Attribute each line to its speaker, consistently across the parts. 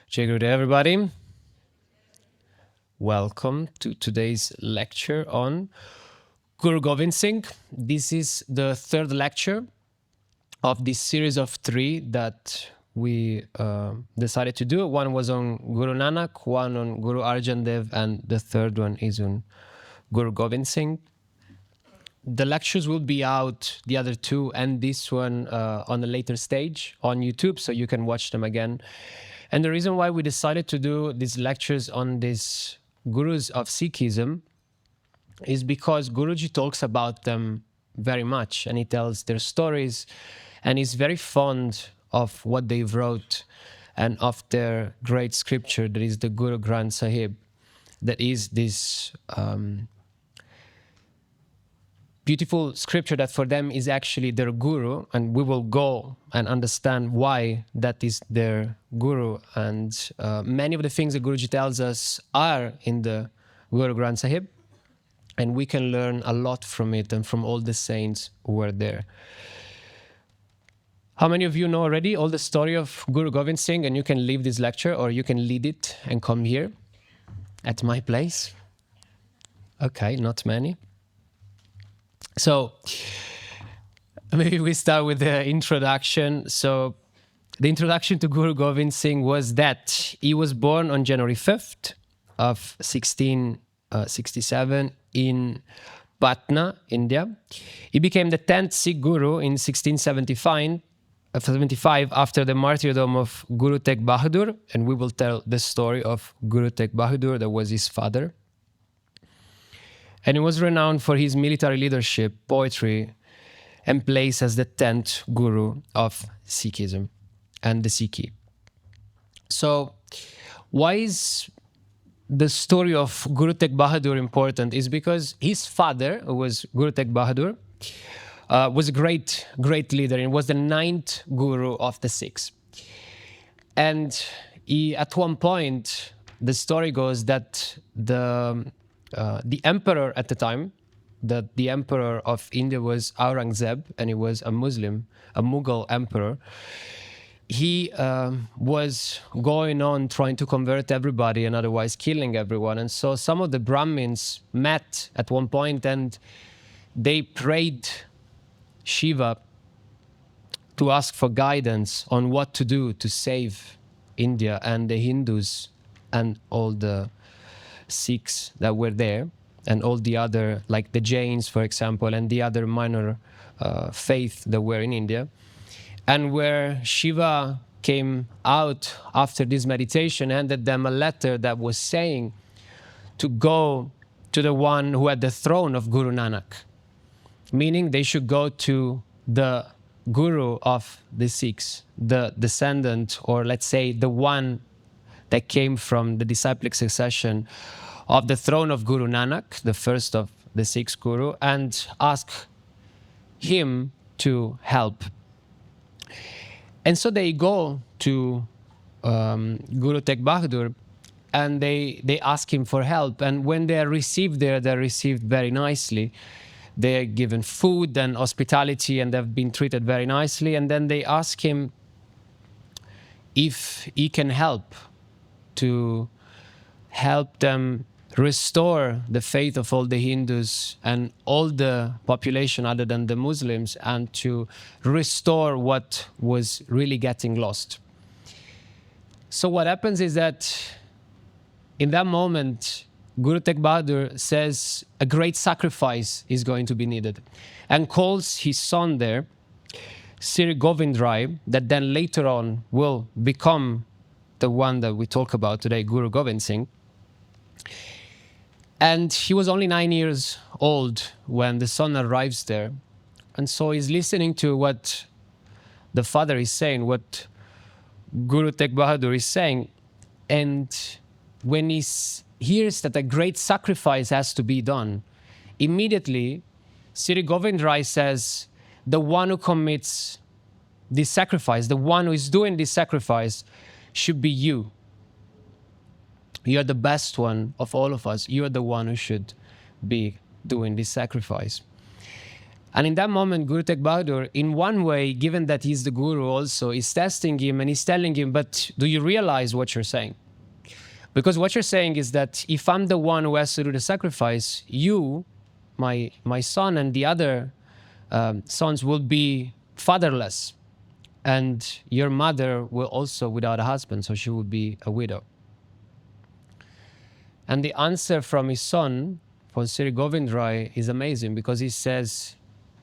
Speaker 1: Jai Guru to everybody. Welcome to today's lecture on Guru Gobind Singh. This is the third lecture of this series of 3 that we decided to do. One was on Guru Nanak, one on Guru Arjan Dev, and the third one is on Guru Gobind Singh. The lectures will be out, the other 2 and this one on a later stage on YouTube, so you can watch them again. And the reason why we decided to do these lectures on these Gurus of Sikhism is because Guruji talks about them very much, and he tells their stories, and he's very fond of what they wrote and of their great scripture, that is the Guru Granth Sahib, that is this beautiful scripture that for them is actually their guru, and we will go and understand why that is their guru. And many of the things that Guruji tells us are in the Guru Granth Sahib, and we can learn a lot from it and from all the saints who were there. How many of you know already all the story of Guru Gobind Singh, and you can leave this lecture or you can lead it and come here at my place? Okay, not many. So maybe we start with the introduction. So the introduction to Guru Gobind Singh was that he was born on January 5th of 1667 in Patna, India. He became the 10th Sikh Guru in 1675 after the martyrdom of Guru Tegh Bahadur, and we will tell the story of Guru Tegh Bahadur, that was his father. And he was renowned for his military leadership, poetry, and placed as the 10th Guru of Sikhism and the Sikhi. So why is the story of Guru Tegh Bahadur important? Is because his father, who was Guru Tegh Bahadur, was a great leader, and was the 9th Guru of the Sikhs. And he, at one point, the story goes that the emperor at the time, that the emperor of India was Aurangzeb, and he was a Muslim, a Mughal emperor. He was going on trying to convert everybody and otherwise killing everyone. And so some of the Brahmins met at one point and they prayed Shiva to ask for guidance on what to do to save India and the Hindus and all the Sikhs that were there, and all the other, like the Jains, for example, and the other minor faith that were in India. And where Shiva came out after this meditation, handed them a letter that was saying to go to the one who had the throne of Guru Nanak, meaning they should go to the Guru of the Sikhs, the descendant, or let's say the one that came from the disciplic succession of the throne of Guru Nanak, the first of the Sikh Guru, and ask him to help. And so they go to Guru Tegh Bahadur, and they ask him for help. And when they are received there, they're received very nicely. They're given food and hospitality, and they've been treated very nicely. And then they ask him if he can help to help them restore the faith of all the Hindus and all the population other than the Muslims, and to restore what was really getting lost. So what happens is that in that moment, Guru Tegh Bahadur says a great sacrifice is going to be needed, and calls his son there, Sri Govind Rai, that then later on will become the one that we talk about today, Guru Gobind Singh. And he was only 9 years old when the son arrives there. And so he's listening to what the father is saying, what Guru Tegh Bahadur is saying. And when he hears that a great sacrifice has to be done, immediately Sri Govind Rai says, the one who commits this sacrifice, the one who is doing this sacrifice, should be you. You're the best one of all of us. You're the one who should be doing this sacrifice. And in that moment, Guru Tegh Bahadur, in one way, given that he's the Guru also, is testing him and he's telling him, but do you realize what you're saying? Because what you're saying is that if I'm the one who has to do the sacrifice, you, my son, and the other sons will be fatherless. And your mother will also without a husband, so she will be a widow. And the answer from his son, from Sri Govind Roy, is amazing, because he says,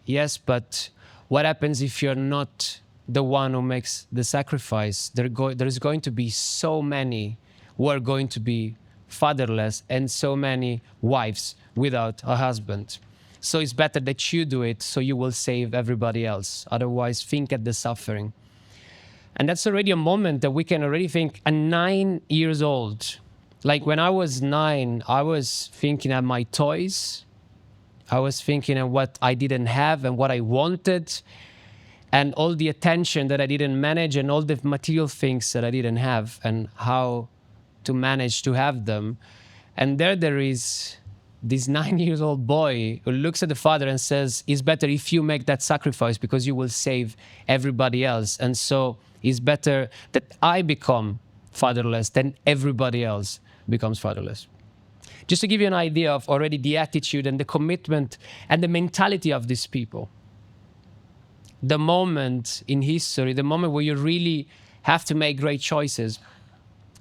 Speaker 1: yes, but what happens if you're not the one who makes the sacrifice? There is going to be so many who are going to be fatherless and so many wives without a husband. So it's better that you do it, so you will save everybody else. Otherwise, think at the suffering. And that's already a moment that we can already think, at 9 years old, like when I was 9, I was thinking of my toys. I was thinking of what I didn't have and what I wanted, and all the attention that I didn't manage, and all the material things that I didn't have, and how to manage to have them. And there is this 9-year-old boy who looks at the father and says, it's better if you make that sacrifice, because you will save everybody else. And so it's better that I become fatherless than everybody else becomes fatherless. Just to give you an idea of already the attitude and the commitment and the mentality of these people. The moment in history, the moment where you really have to make great choices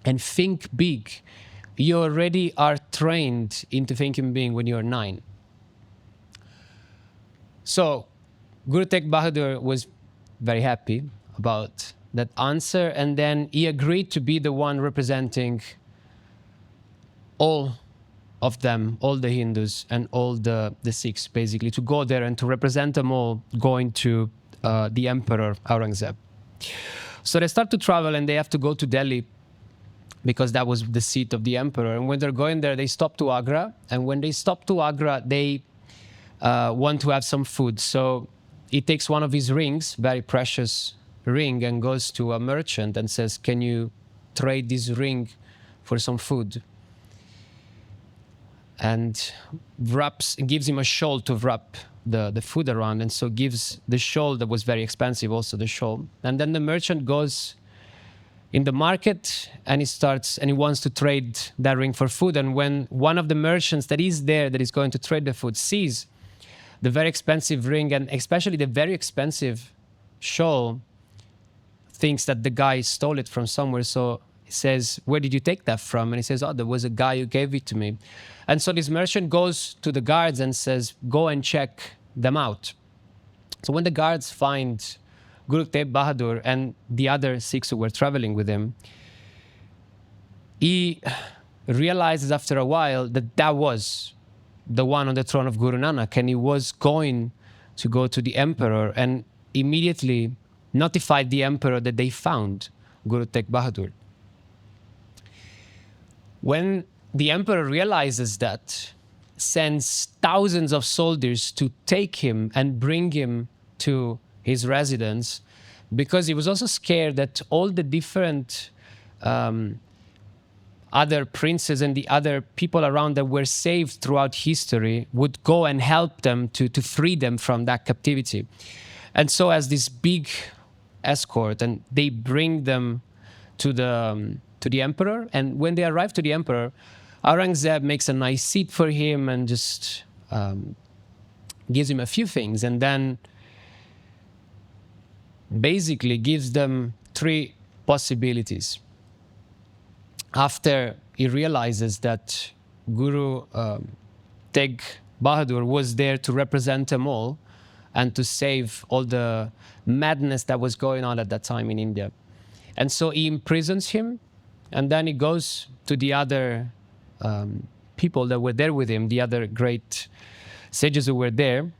Speaker 1: and think big, you already are trained into thinking big when you're 9. So Guru Tegh Bahadur was very happy about that answer, and then he agreed to be the one representing all of them, all the Hindus and all the Sikhs, basically, to go there and to represent them all going to the Emperor Aurangzeb. So they start to travel, and they have to go to Delhi, because that was the seat of the emperor. And when they're going there, they stop to Agra. And when they stop to Agra, they want to have some food. So he takes one of his rings, very precious ring, and goes to a merchant and says, can you trade this ring for some food? And gives him a shawl to wrap the food around. And so gives the shawl that was very expensive, also the shawl. And then the merchant goes in the market, and he wants to trade that ring for food. And when one of the merchants that is there, that is going to trade the food, sees the very expensive ring, and especially the very expensive shawl, thinks that the guy stole it from somewhere. So he says, where did you take that from? And he says, oh, there was a guy who gave it to me. And so this merchant goes to the guards and says, go and check them out. So when the guards find Guru Tegh Bahadur and the other Sikhs who were traveling with him, he realizes after a while that that was the one on the throne of Guru Nanak, and he was going to go to the emperor, and immediately notified the emperor that they found Guru Tegh Bahadur. When the emperor realizes that, sends thousands of soldiers to take him and bring him to his residence, because he was also scared that all the different other princes and the other people around that were saved throughout history would go and help them to free them from that captivity. And so as this big escort, and they bring them to the emperor. And when they arrive to the emperor, Aurangzeb makes a nice seat for him and just gives him a few things, and then basically gives them 3 possibilities. After he realizes that Guru Tegh Bahadur was there to represent them all and to save all the madness that was going on at that time in India. And so he imprisons him, and then he goes to the other people that were there with him, the other great sages who were there.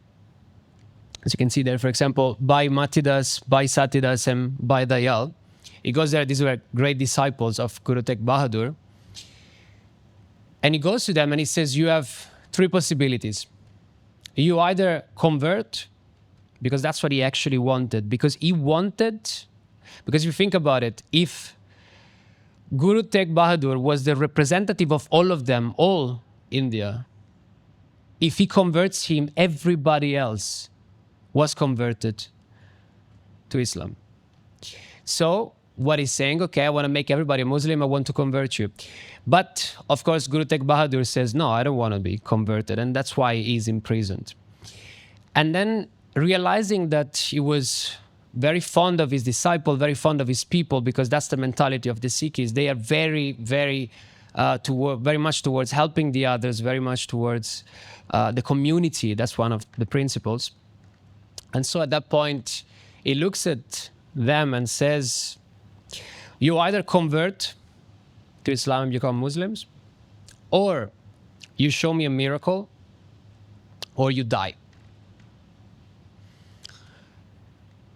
Speaker 1: As you can see there, for example, Bhai Matidas, Bhai Satidas, and Bhai Dayal. He goes there, these were great disciples of Guru Tegh Bahadur. And he goes to them and he says, you have 3 possibilities. You either convert, because that's what he actually wanted. Because if you think about it, if Guru Tegh Bahadur was the representative of all of them, all India, if he converts him, everybody else was converted to Islam. So what he's saying, okay, I want to make everybody a Muslim, I want to convert you. But of course, Guru Tegh Bahadur says, no, I don't want to be converted. And that's why he's imprisoned. And then realizing that he was very fond of his disciple, very fond of his people, because that's the mentality of the Sikhs. They are very much towards helping the others, very much towards the community. That's one of the principles. And so at that point, he looks at them and says, you either convert to Islam and become Muslims, or you show me a miracle, or you die.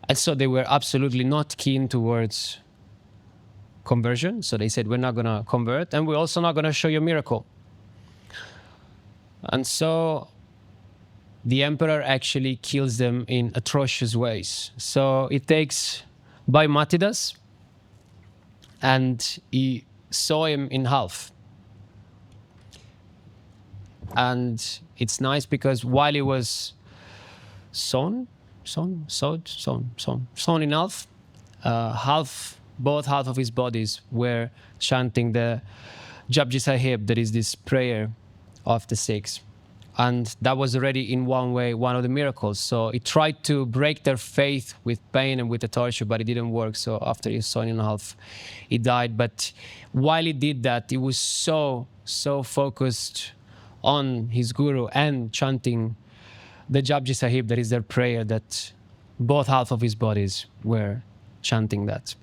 Speaker 1: And so they were absolutely not keen towards conversion. So they said, we're not going to convert, and we're also not going to show you a miracle. And so the emperor actually kills them in atrocious ways. So it takes by Matidas, and he saw him in half. And it's nice because while he was sawn in half, both half of his bodies were chanting the Japji Sahib, that is this prayer of the Sikhs. And that was already in one way one of the miracles. So he tried to break their faith with pain and with the torture, but it didn't work. So after he was sawn in half, he died. But while he did that, he was so focused on his guru and chanting the Japji Sahib, that is their prayer, that both half of his bodies were chanting that.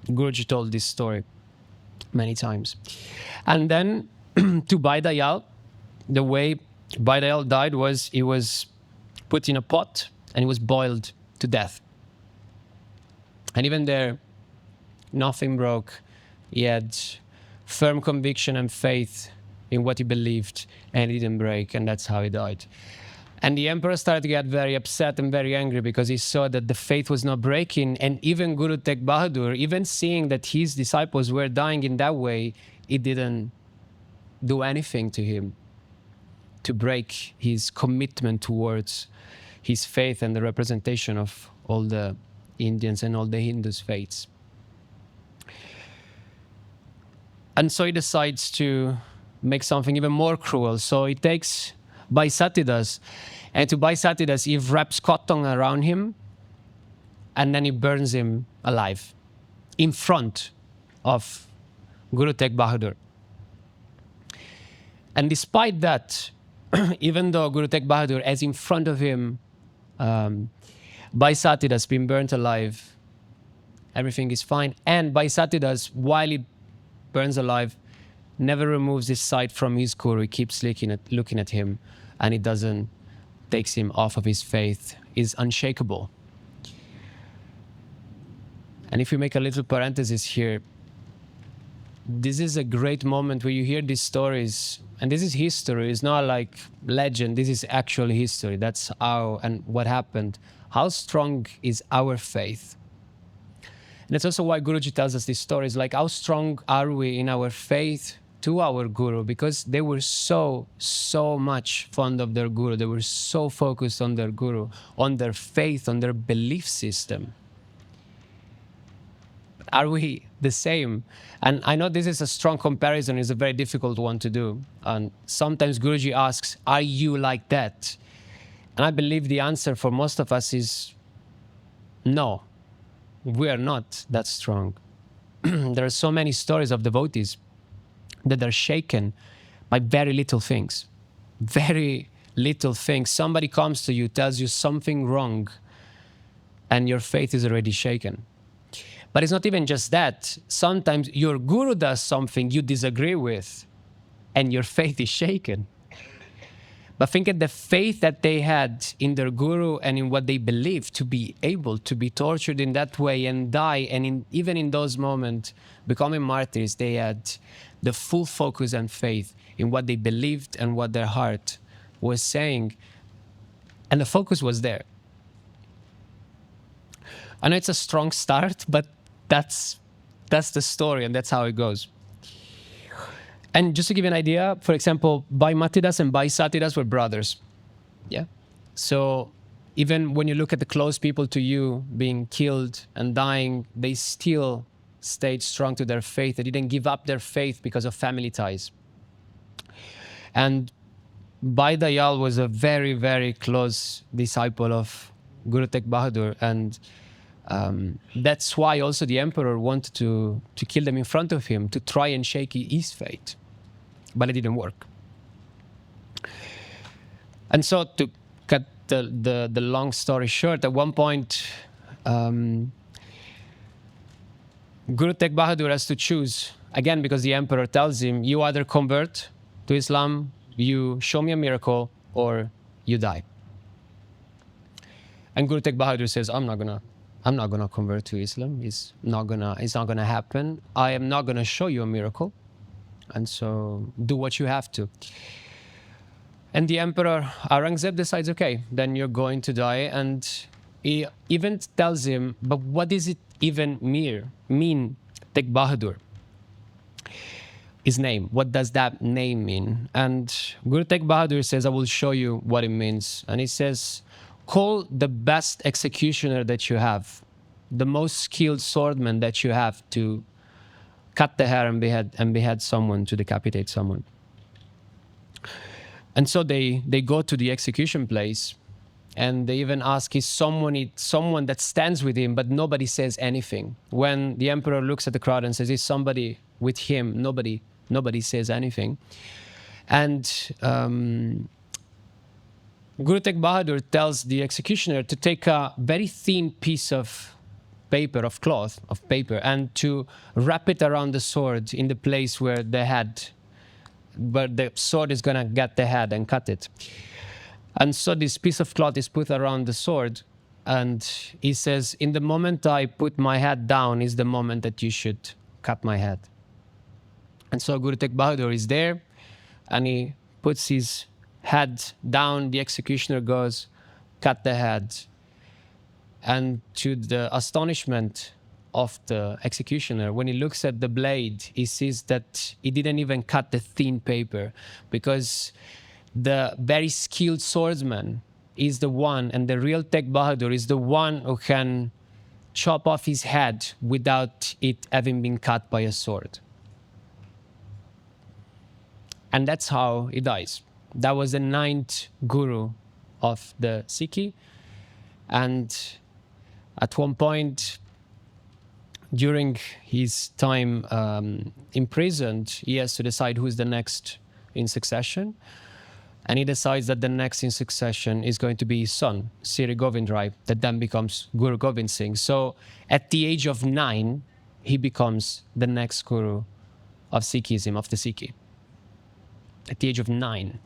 Speaker 1: Guruji told this story many times. And then to Bhai Dayal, the way Bhai Dayal died was he was put in a pot and he was boiled to death. And even there, nothing broke. He had firm conviction and faith in what he believed, and he didn't break, and that's how he died. And the emperor started to get very upset and very angry because he saw that the faith was not breaking. And even Guru Tegh Bahadur, even seeing that his disciples were dying in that way, it didn't do anything to him to break his commitment towards his faith and the representation of all the Indians and all the Hindus' faiths. And so he decides to make something even more cruel. So he takes Bhai Satidas, and to Bhai Satidas he wraps cotton around him, and then he burns him alive in front of Guru Tegh Bahadur. And despite that, even though Guru Tegh Bahadur has in front of him Bhai Satidas being burnt alive, everything is fine. And Bhai Satidas, while he burns alive, never removes his sight from his guru. He keeps looking at him, and it doesn't takes him off of his faith. Is unshakable. And if we make a little parenthesis here, this is a great moment where you hear these stories, and this is history. It's not like legend. This is actual history. That's how and what happened. How strong is our faith? And that's also why Guruji tells us these stories, like how strong are we in our faith to our Guru, because they were so much fond of their Guru. They were so focused on their Guru, on their faith, on their belief system. Are we the same? And I know this is a strong comparison. It's a very difficult one to do. And sometimes Guruji asks, are you like that? And I believe the answer for most of us is no. We are not that strong. There are so many stories of devotees that are shaken by very little things. Very little things. Somebody comes to you, tells you something wrong, and your faith is already shaken. But it's not even just that. Sometimes your guru does something you disagree with, and your faith is shaken. But think of the faith that they had in their guru and in what they believed, to be able to be tortured in that way and die. And even in those moments, becoming martyrs, they had the full focus and faith in what they believed and what their heart was saying. And the focus was there. I know it's a strong start, but that's the story, and that's how it goes. And just to give you an idea, for example, Bhai Matidas and Bhai Satidas were brothers. Yeah. So even when you look at the close people to you being killed and dying, they still stayed strong to their faith. They didn't give up their faith because of family ties. And Bhai Dayal was a very, very close disciple of Guru Tegh Bahadur, and that's why also the emperor wanted to kill them in front of him, to try and shake his faith, but it didn't work. And so, to cut the long story short, at one point, Guru Tegh Bahadur has to choose, again, because the emperor tells him, you either convert to Islam, you show me a miracle, or you die. And Guru Tegh Bahadur says, I'm not gonna convert to Islam. It's not gonna happen. I am not gonna show you a miracle. And so do what you have to. And the emperor Aurangzeb decides, okay, then you're going to die. And he even tells him, but what does it even mean, Tegh Bahadur? His name, what does that name mean? And Guru Tegh Bahadur says, I will show you what it means. And he says, call the best executioner that you have, the most skilled swordman that you have, to cut the hair and behead someone, to decapitate someone. And so they go to the execution place, and they even ask, is someone that stands with him, but nobody says anything. When the emperor looks at the crowd and says, is somebody with him? Nobody says anything. And Guru Tegh Bahadur tells the executioner to take a very thin piece of paper, of cloth, of paper, and to wrap it around the sword in the place where the sword is going to get the head and cut it. And so this piece of cloth is put around the sword, and he says, in the moment I put my head down is the moment that you should cut my head. And so Guru Tegh Bahadur is there, and he puts his head down. The executioner goes, cut the head. And to the astonishment of the executioner, when he looks at the blade, he sees that he didn't even cut the thin paper, because the very skilled swordsman is the one, and the real Tegh Bahadur is the one who can chop off his head without it having been cut by a sword. And that's how he dies. That was the 9th Guru of the Sikhi. And at one point, during his time imprisoned, he has to decide who is the next in succession. And he decides that the next in succession is going to be his son, Sri Govind Rai, that then becomes Guru Gobind Singh. So at the age of 9, he becomes the next Guru of Sikhism, of the Sikhi. At the age of 9.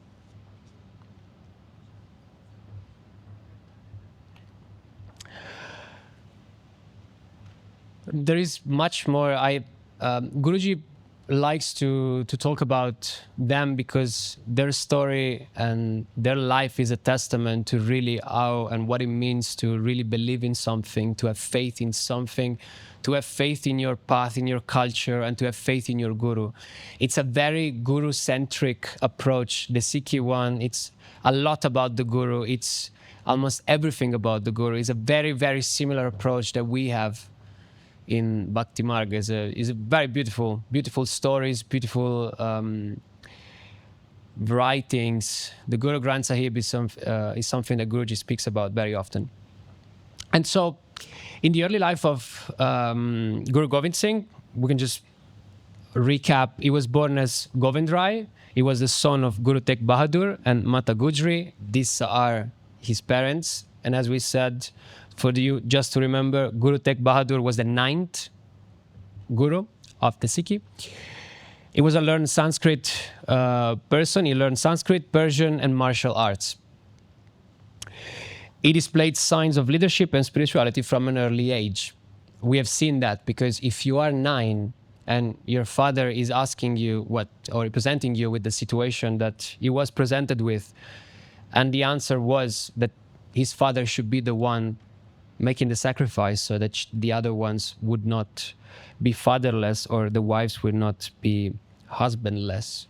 Speaker 1: There is much more. Guruji likes to talk about them because their story and their life is a testament to really how and what it means to really believe in something, to have faith in something, to have faith in your path, in your culture, and to have faith in your Guru. It's a very Guru-centric approach, the Sikhi one. It's a lot about the Guru. It's almost everything about the Guru. It's a very, very similar approach that we have in Bhakti Marga. Is a very beautiful stories, beautiful writings. The Guru Granth Sahib is something that Guruji speaks about very often. And so, in the early life of Guru Gobind Singh, we can just recap. He was born as Govind Rai. He was the son of Guru Tegh Bahadur and Mata Gujri. These are his parents. And as we said, for you just to remember, Guru Tegh Bahadur was the 9th Guru of the Sikhi. He was a learned Sanskrit person. He learned Sanskrit, Persian, and martial arts. He displayed signs of leadership and spirituality from an early age. We have seen that because if you are 9 and your father is asking you or presenting you with the situation that he was presented with, and the answer was that his father should be the one making the sacrifice so that the other ones would not be fatherless or the wives would not be husbandless,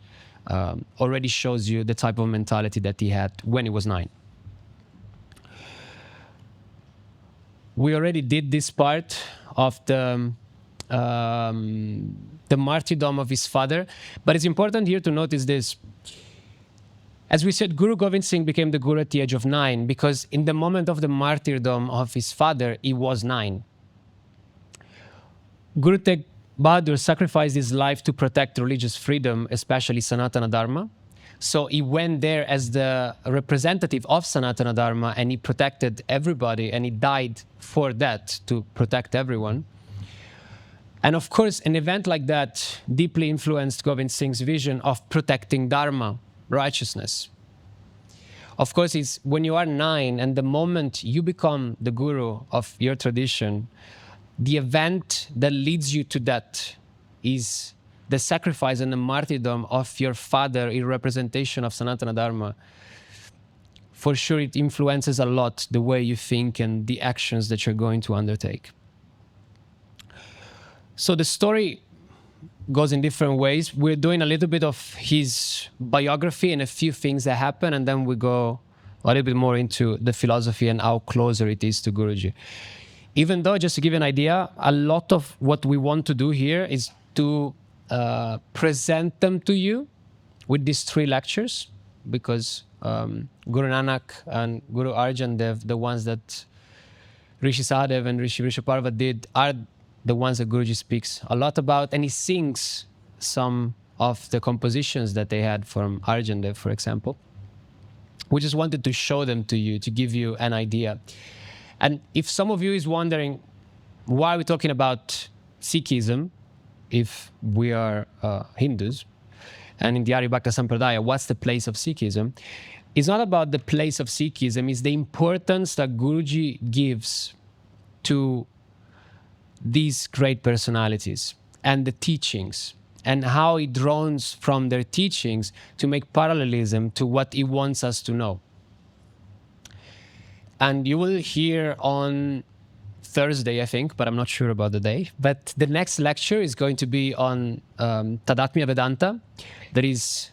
Speaker 1: already shows you the type of mentality that he had when he was 9. we already did this part of the martyrdom of his father. But it's important here to notice this. As we said, Guru Gobind Singh became the Guru at the age of 9 because in the moment of the martyrdom of his father, he was 9. Guru Tegh Bahadur sacrificed his life to protect religious freedom, especially Sanatana Dharma. So he went there as the representative of Sanatana Dharma and he protected everybody and he died for that, to protect everyone. And of course, an event like that deeply influenced Gobind Singh's vision of protecting Dharma, righteousness. Of course, it's when you are 9 and the moment you become the guru of your tradition, the event that leads you to that is the sacrifice and the martyrdom of your father in representation of Sanatana Dharma. For sure, it influences a lot the way you think and the actions that you're going to undertake. So the story goes in different ways. We're doing a little bit of his biography and a few things that happen, and then we go a little bit more into the philosophy and how closer it is to Guruji. Even though, just to give you an idea, a lot of what we want to do here is to present them to you with these 3 lectures, because Guru Nanak and Guru Arjan Dev, the ones that Rishi Sahadev and Rishi Vrishaparva did, are the ones that Guruji speaks a lot about, and he sings some of the compositions that they had from Arjan Dev, for example. We just wanted to show them to you, to give you an idea. And if some of you is wondering, why are we talking about Sikhism if we are Hindus? And in the Arya-Bhakta Sampradaya, what's the place of Sikhism? It's not about the place of Sikhism, it's the importance that Guruji gives to these great personalities and the teachings, and how he draws from their teachings to make parallelism to what he wants us to know. And you will hear on Thursday, I think, but I'm not sure about the day. But the next lecture is going to be on Tadatmya Vedanta. That is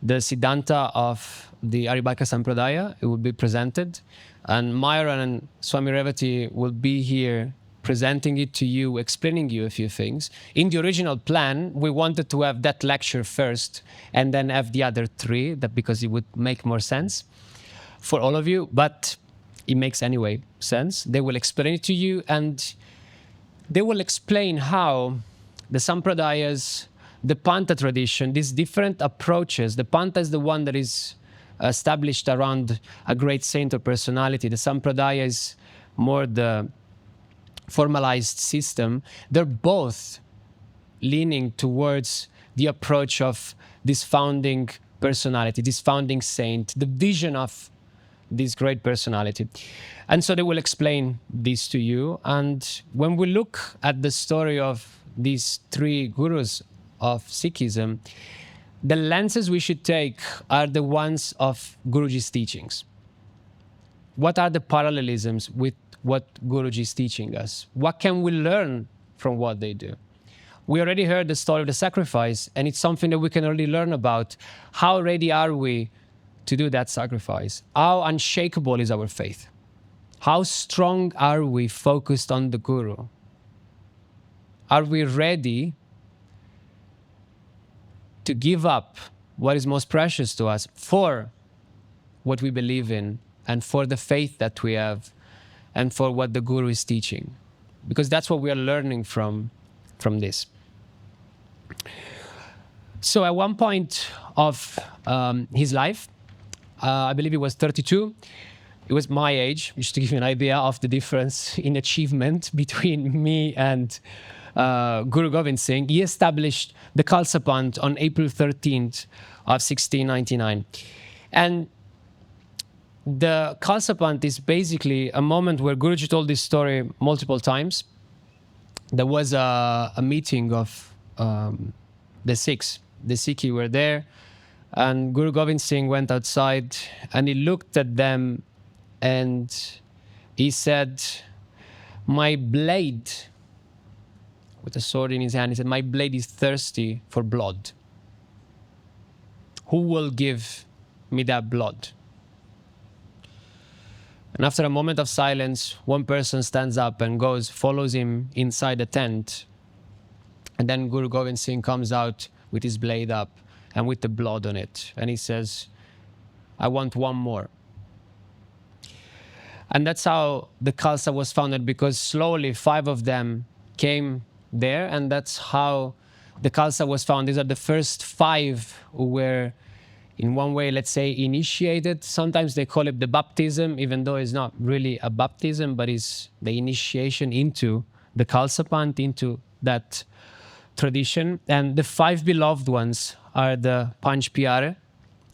Speaker 1: the Siddhanta of the Arya-Bhakta Sampradaya. It will be presented. And Myron and Swami Revati will be here presenting it to you, explaining you a few things. In the original plan, we wanted to have that lecture first and then have the other 3, that because it would make more sense for all of you. But it makes anyway sense. They will explain it to you, and they will explain how the Sampradayas, the Panta tradition, these different approaches. The Panta is the one that is established around a great saint or personality. The Sampradaya is more the formalized system. They're both leaning towards the approach of this founding personality, this founding saint, the vision of this great personality. And so they will explain this to you. And when we look at the story of these 3 gurus of Sikhism, the lenses we should take are the ones of Guruji's teachings. What are the parallelisms with what Guruji is teaching us? What can we learn from what they do? We already heard the story of the sacrifice, and it's something that we can already learn about. How ready are we to do that sacrifice? How unshakable is our faith? How strong are we focused on the Guru? Are we ready to give up what is most precious to us for what we believe in and for the faith that we have and for what the Guru is teaching? Because that's what we are learning from this. So at one point of his life, I believe he was 32. It was my age, just to give you an idea of the difference in achievement between me and Guru Gobind Singh. He established the Khalsa Panth on April 13th of 1699. And the Khalsa Panth is basically a moment where Guruji told this story multiple times. There was a meeting of the Sikhs. The Sikhs were there, and Guru Gobind Singh went outside and he looked at them and he said, "My blade," with a sword in his hand, he said, "My blade is thirsty for blood. Who will give me that blood?" And after a moment of silence, one person stands up and follows him inside the tent. And then Guru Gobind Singh comes out with his blade up and with the blood on it. And he says, I want one more. And that's how the Khalsa was founded, because slowly 5 of them came there, and that's how the Khalsa was found. These are the first 5 who were, in one way, let's say, initiated. Sometimes they call it the baptism, even though it's not really a baptism, but it's the initiation into the Khalsa Panth, into that tradition. And the 5 beloved ones are the Panch Pyare,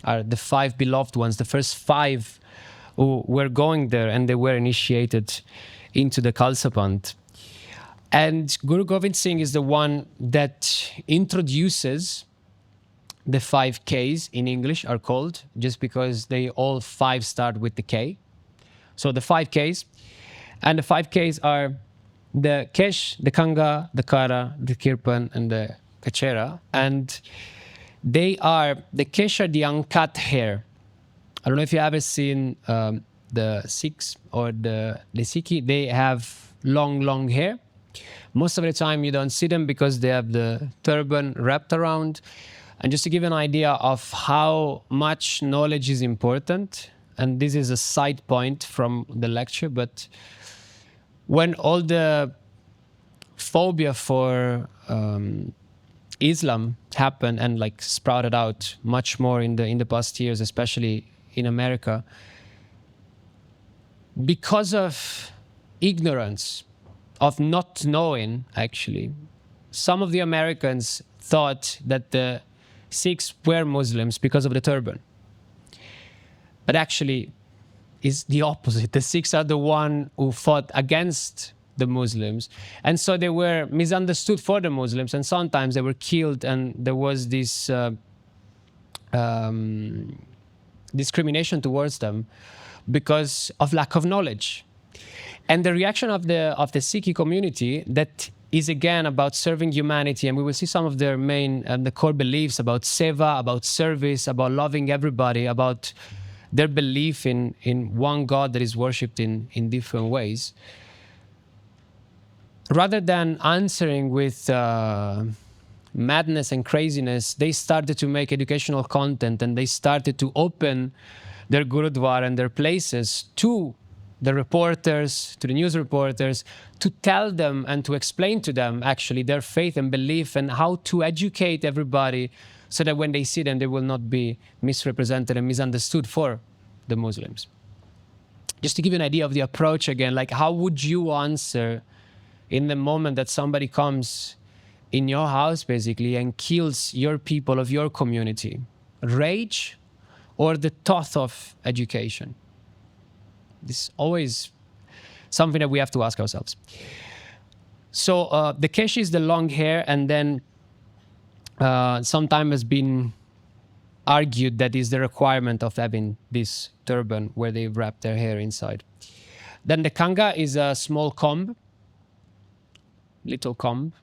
Speaker 1: are the 5 beloved ones, the first 5 who were going there, and they were initiated into the Khalsa Panth. And Guru Gobind Singh is the one that introduces the 5 Ks, in English are called, just because they all 5 start with the K. So the 5 Ks. And the 5 Ks are the Kesh, the Kanga, the Kara, the Kirpan, and the Kachera. And they are, the Kesh are the uncut hair. I don't know if you ever seen the Sikhs or the Sikhi. They have long hair. Most of the time you don't see them because they have the turban wrapped around. And just to give you an idea of how much knowledge is important, and this is a side point from the lecture, but when all the phobia for Islam happened and like sprouted out much more in the past years, especially in America, because of ignorance, of not knowing, actually, some of the Americans thought that the Sikhs were Muslims because of the turban. But actually, it's the opposite. The Sikhs are the one who fought against the Muslims. And so they were misunderstood for the Muslims, and sometimes they were killed, and there was this discrimination towards them because of lack of knowledge. And the reaction of the Sikh community, that is again about serving humanity, and we will see some of their main and the core beliefs about seva, about service, about loving everybody, about their belief in one God that is worshipped in different ways. Rather than answering with madness and craziness, they started to make educational content, and they started to open their gurudwara and their places to the reporters, to the news reporters, to tell them and to explain to them actually their faith and belief, and how to educate everybody so that when they see them, they will not be misrepresented and misunderstood for the Muslims. Just to give you an idea of the approach again, like how would you answer in the moment that somebody comes in your house basically and kills your people of your community? Rage or the thought of education? This is always something that we have to ask ourselves. So the kesh is the long hair, and then sometime has been argued that is the requirement of having this turban where they wrap their hair inside. Then the kanga is a small comb, little comb,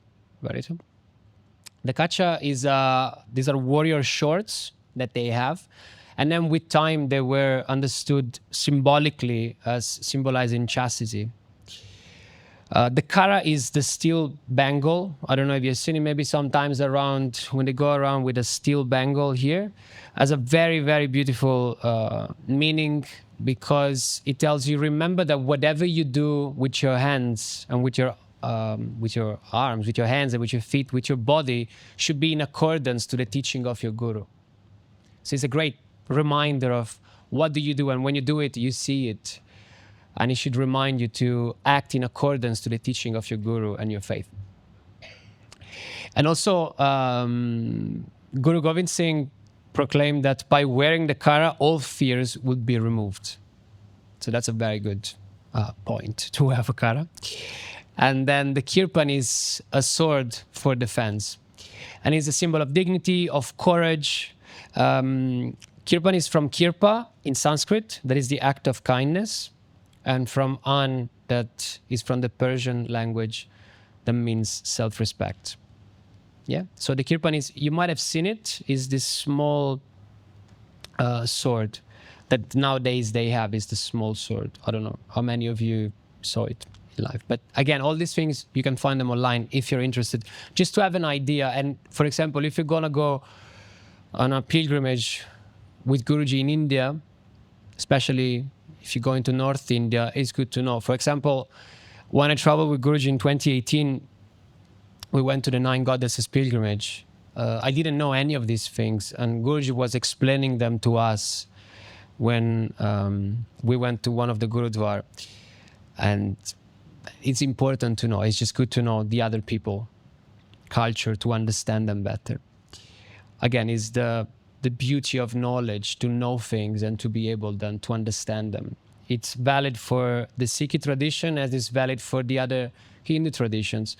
Speaker 1: very little. The kacha is these are warrior shorts that they have, and then with time they were understood symbolically as symbolizing chastity. The kara is the steel bangle. I don't know if you've seen it maybe sometimes around, when they go around with a steel bangle here, as a very, very beautiful meaning, because it tells you, remember that whatever you do with your hands and with your arms, with your hands and with your feet, with your body, should be in accordance to the teaching of your guru. So it's a great reminder of what do you do, and when you do it, you see it. And it should remind you to act in accordance to the teaching of your guru and your faith. And also, Guru Gobind Singh proclaimed that by wearing the kara, all fears would be removed. So that's a very good point, to have a kara. And then the kirpan is a sword for defense. And it's a symbol of dignity, of courage. Kirpan is from kirpa in Sanskrit, that is the act of kindness. And from an, that is from the Persian language, that means self-respect. Yeah. So the kirpan is, you might have seen it, is this small sword that nowadays they have is the small sword. I don't know how many of you saw it in life. But again, all these things, you can find them online if you're interested, just to have an idea. And for example, if you're going to go on a pilgrimage with Guruji in India, especially if you go into North India, it's good to know. For example, when I traveled with Guruji in 2018, we went to the Nine Goddesses pilgrimage. I didn't know any of these things, and Guruji was explaining them to us when we went to one of the Gurudwar. And it's important to know. It's just good to know the other people, culture, to understand them better. Again, it's the beauty of knowledge, to know things and to be able then to understand them. It's valid for the Sikh tradition as it's valid for the other Hindu traditions.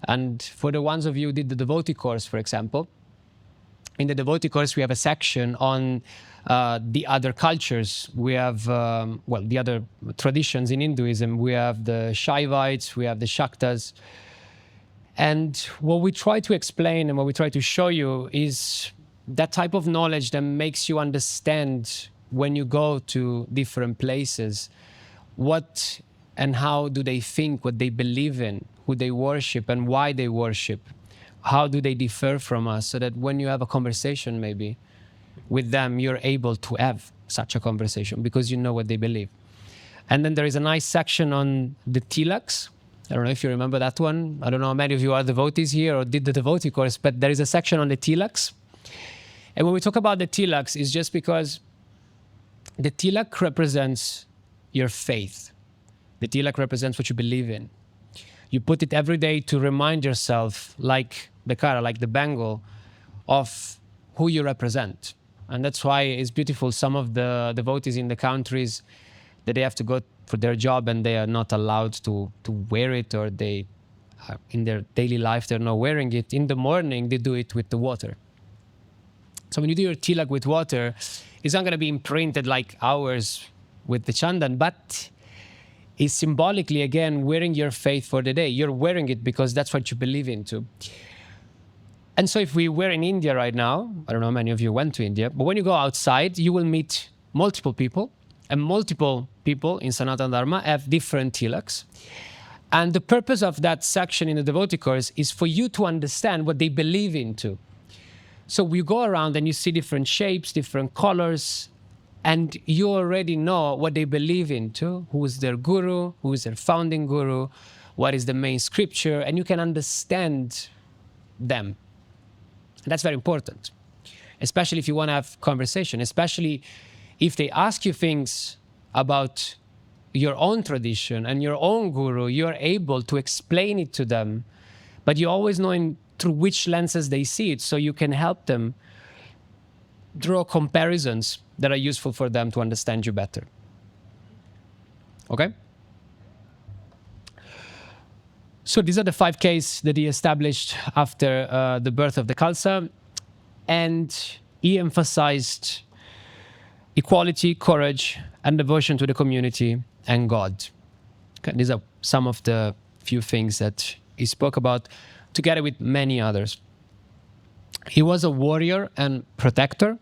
Speaker 1: And for the ones of you who did the devotee course, for example, in the devotee course, we have a section on the other cultures. We have, the other traditions in Hinduism. We have the Shaivites, we have the Shaktas. And what we try to explain and what we try to show you is that type of knowledge that makes you understand when you go to different places, what and how do they think, what they believe in, who they worship and why they worship. How do they differ from us, so that when you have a conversation maybe with them, you're able to have such a conversation because you know what they believe. And then there is a nice section on the tilaks. I don't know if you remember that one. I don't know how many of you are devotees here or did the devotee course, but there is a section on the tilaks. And when we talk about the tilaks, it's just because the tilak represents your faith. The tilak represents what you believe in. You put it every day to remind yourself, like the kara, like the bangle, of who you represent. And that's why it's beautiful. Some of the devotees in the countries that they have to go for their job and they are not allowed to wear it, or they in their daily life they're not wearing it. In the morning they do it with the water. So when you do your tilak with water, it's not going to be imprinted like ours with the chandan, but it's symbolically, again, wearing your faith for the day. You're wearing it because that's what you believe into. And so if we were in India right now, I don't know how many of you went to India, but when you go outside, you will meet multiple people, and multiple people in Sanatana Dharma have different tilaks. And the purpose of that section in the devotee course is for you to understand what they believe into. So we go around and you see different shapes, different colors, and you already know what they believe into, who is their guru, who is their founding guru, what is the main scripture, and you can understand them. And that's very important, especially if you want to have conversation, especially if they ask you things about your own tradition and your own guru, you're able to explain it to them, but you always know through which lenses they see it, so you can help them draw comparisons that are useful for them to understand you better. Okay? So these are the 5 Ks that he established after the birth of the Khalsa, and he emphasized equality, courage, and devotion to the community and God. Okay, these are some of the few things that he spoke about, together with many others. He was a warrior and protector.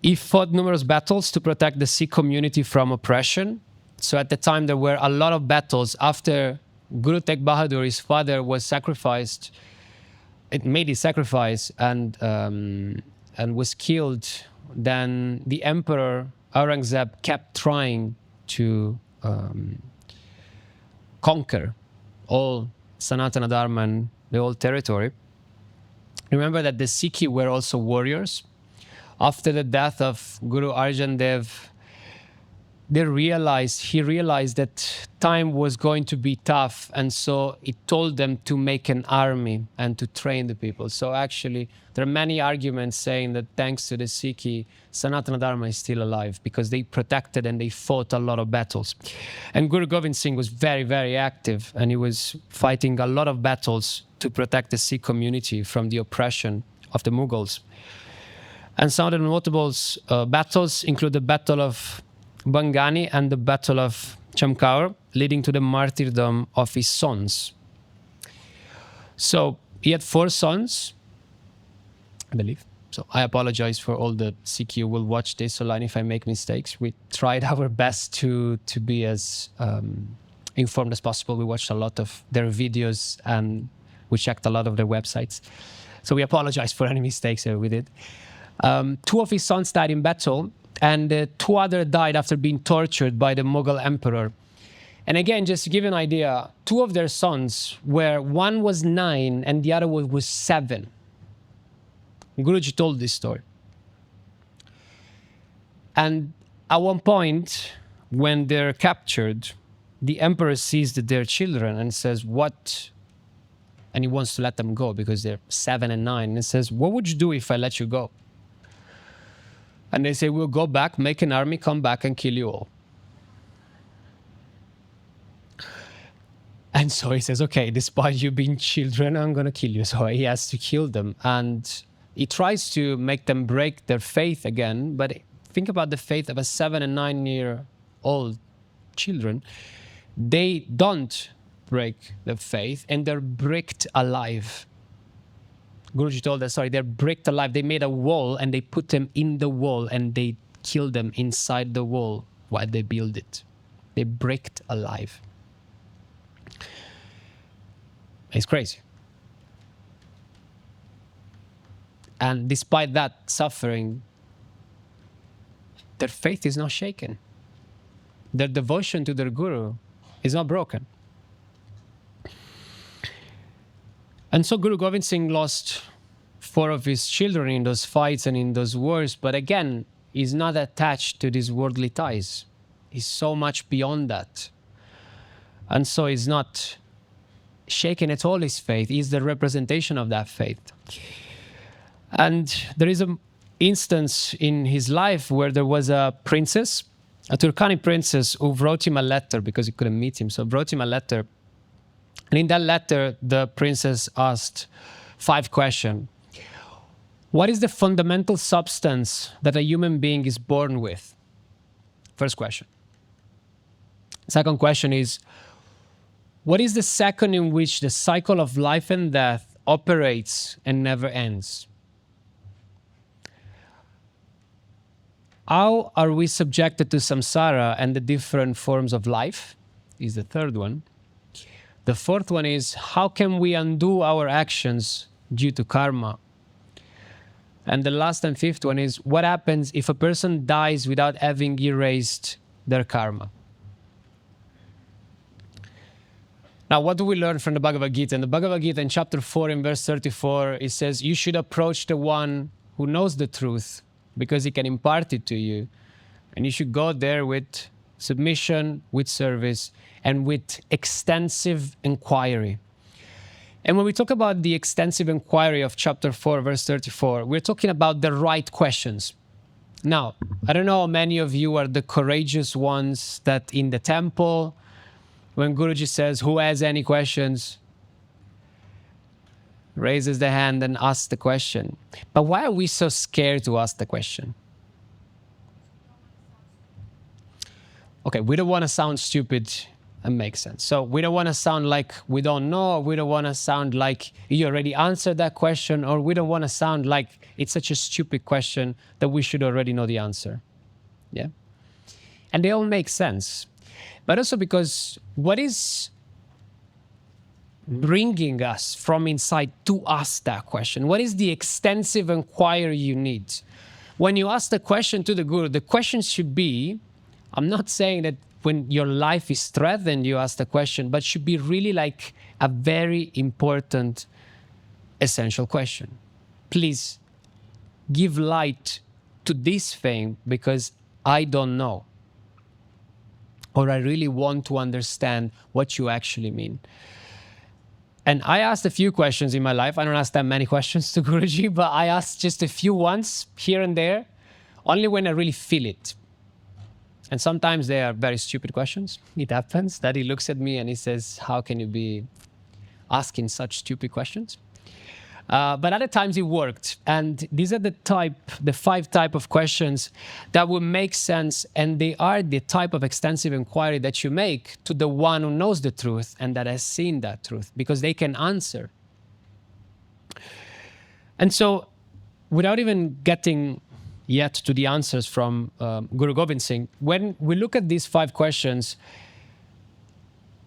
Speaker 1: He fought numerous battles to protect the Sikh community from oppression. So at the time, there were a lot of battles. After Guru Tegh Bahadur, his father, was sacrificed, it made his sacrifice and was killed. Then the emperor Aurangzeb kept trying to conquer all Sanatana Dharma and the whole territory. Remember that the Sikhi were also warriors. After the death of Guru Arjan Dev, he realized that time was going to be tough, and so he told them to make an army and to train the people. So actually, there are many arguments saying that thanks to the Sikhi, Sanatana Dharma is still alive, because they protected and they fought a lot of battles. And Guru Gobind Singh was very, very active, and he was fighting a lot of battles to protect the Sikh community from the oppression of the Mughals. And some of the notable battles include the Battle of Bangani and the Battle of Chamkaur, leading to the martyrdom of his sons. So he had 4 sons, I believe. So I apologize for all the Sikh who will watch this online if I make mistakes. We tried our best to be as informed as possible. We watched a lot of their videos and we checked a lot of their websites. So we apologize for any mistakes that we did. 2 of his sons died in battle, and 2 others died after being tortured by the Mughal emperor. And again, just to give you an idea, 2 of their sons were, one was 9 and the other was 7. Guruji told this story. And at one point, when they're captured, the emperor sees their children and says, what? And he wants to let them go because they're 7 and 9. And he says, what would you do if I let you go? And they say, we'll go back, make an army, come back and kill you all. And so he says, okay, despite you being children, I'm going to kill you. So he has to kill them. And he tries to make them break their faith again. But think about the faith of a 7 and 9-year-old children. They don't break the faith and they're bricked alive. Guruji told us, sorry, they're bricked alive. They made a wall and they put them in the wall and they killed them inside the wall while they build it. They bricked alive. It's crazy. And despite that suffering, their faith is not shaken. Their devotion to their Guru is not broken. And so Guru Gobind Singh lost 4 of his children in those fights and in those wars, but again, he's not attached to these worldly ties. He's so much beyond that. And so he's not shaken at all his faith. He's the representation of that faith. And there is an instance in his life where there was a princess, a Turkani princess, who wrote him a letter because he couldn't meet him. So wrote him a letter. And in that letter, the princess asked 5 questions. What is the fundamental substance that a human being is born with? First question. Second question is, what is the second in which the cycle of life and death operates and never ends? How are we subjected to samsara and the different forms of life? Is the third one. The fourth one is, how can we undo our actions due to karma? And the last and fifth one is, what happens if a person dies without having erased their karma? Now, what do we learn from the Bhagavad Gita? In the Bhagavad Gita, in chapter 4, in verse 34, it says, you should approach the one who knows the truth because he can impart it to you. And you should go there with submission, with service, and with extensive inquiry. And when we talk about the extensive inquiry of chapter 4, verse 34, we're talking about the right questions. Now, I don't know how many of you are the courageous ones that in the temple, when Guruji says, who has any questions, raises the hand and asks the question. But why are we so scared to ask the question? Okay, we don't want to sound stupid and make sense. So we don't want to sound like we don't know, or we don't want to sound like you already answered that question, or we don't want to sound like it's such a stupid question that we should already know the answer. Yeah? And they all make sense. But also because what is bringing us from inside to ask that question? What is the extensive inquiry you need? When you ask the question to the Guru, the question should be, I'm not saying that when your life is threatened, you ask the question, but should be really like a very important, essential question. Please give light to this thing because I don't know. Or I really want to understand what you actually mean. And I asked a few questions in my life. I don't ask that many questions to Guruji, but I asked just a few ones here and there, only when I really feel it. And sometimes they are very stupid questions. It happens that he looks at me and he says, how can you be asking such stupid questions? But other times it worked. And these are the 5 type of questions that will make sense. And they are the type of extensive inquiry that you make to the one who knows the truth and that has seen that truth, because they can answer. And so without even getting yet to the answers from Guru Gobind Singh, when we look at these 5 questions,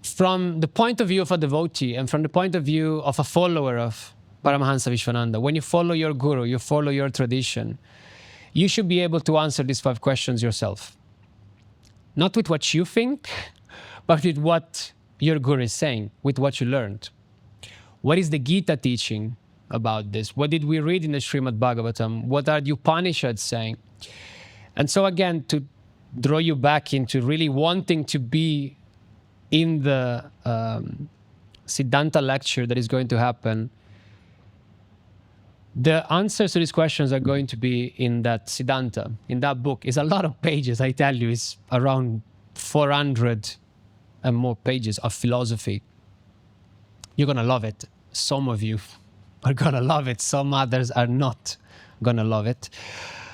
Speaker 1: from the point of view of a devotee and from the point of view of a follower of Paramahamsa Vishwananda, when you follow your Guru, you follow your tradition, you should be able to answer these 5 questions yourself. Not with what you think, but with what your Guru is saying, with what you learned. What is the Gita teaching about this? What did we read in the Srimad Bhagavatam? What are the Upanishads saying? And so again, to draw you back into really wanting to be in the Siddhanta lecture that is going to happen, the answers to these questions are going to be in that Siddhanta, in that book. It's a lot of pages, I tell you. It's around 400 and more pages of philosophy. You're going to love it. Some of you are going to love it. Some others are not going to love it.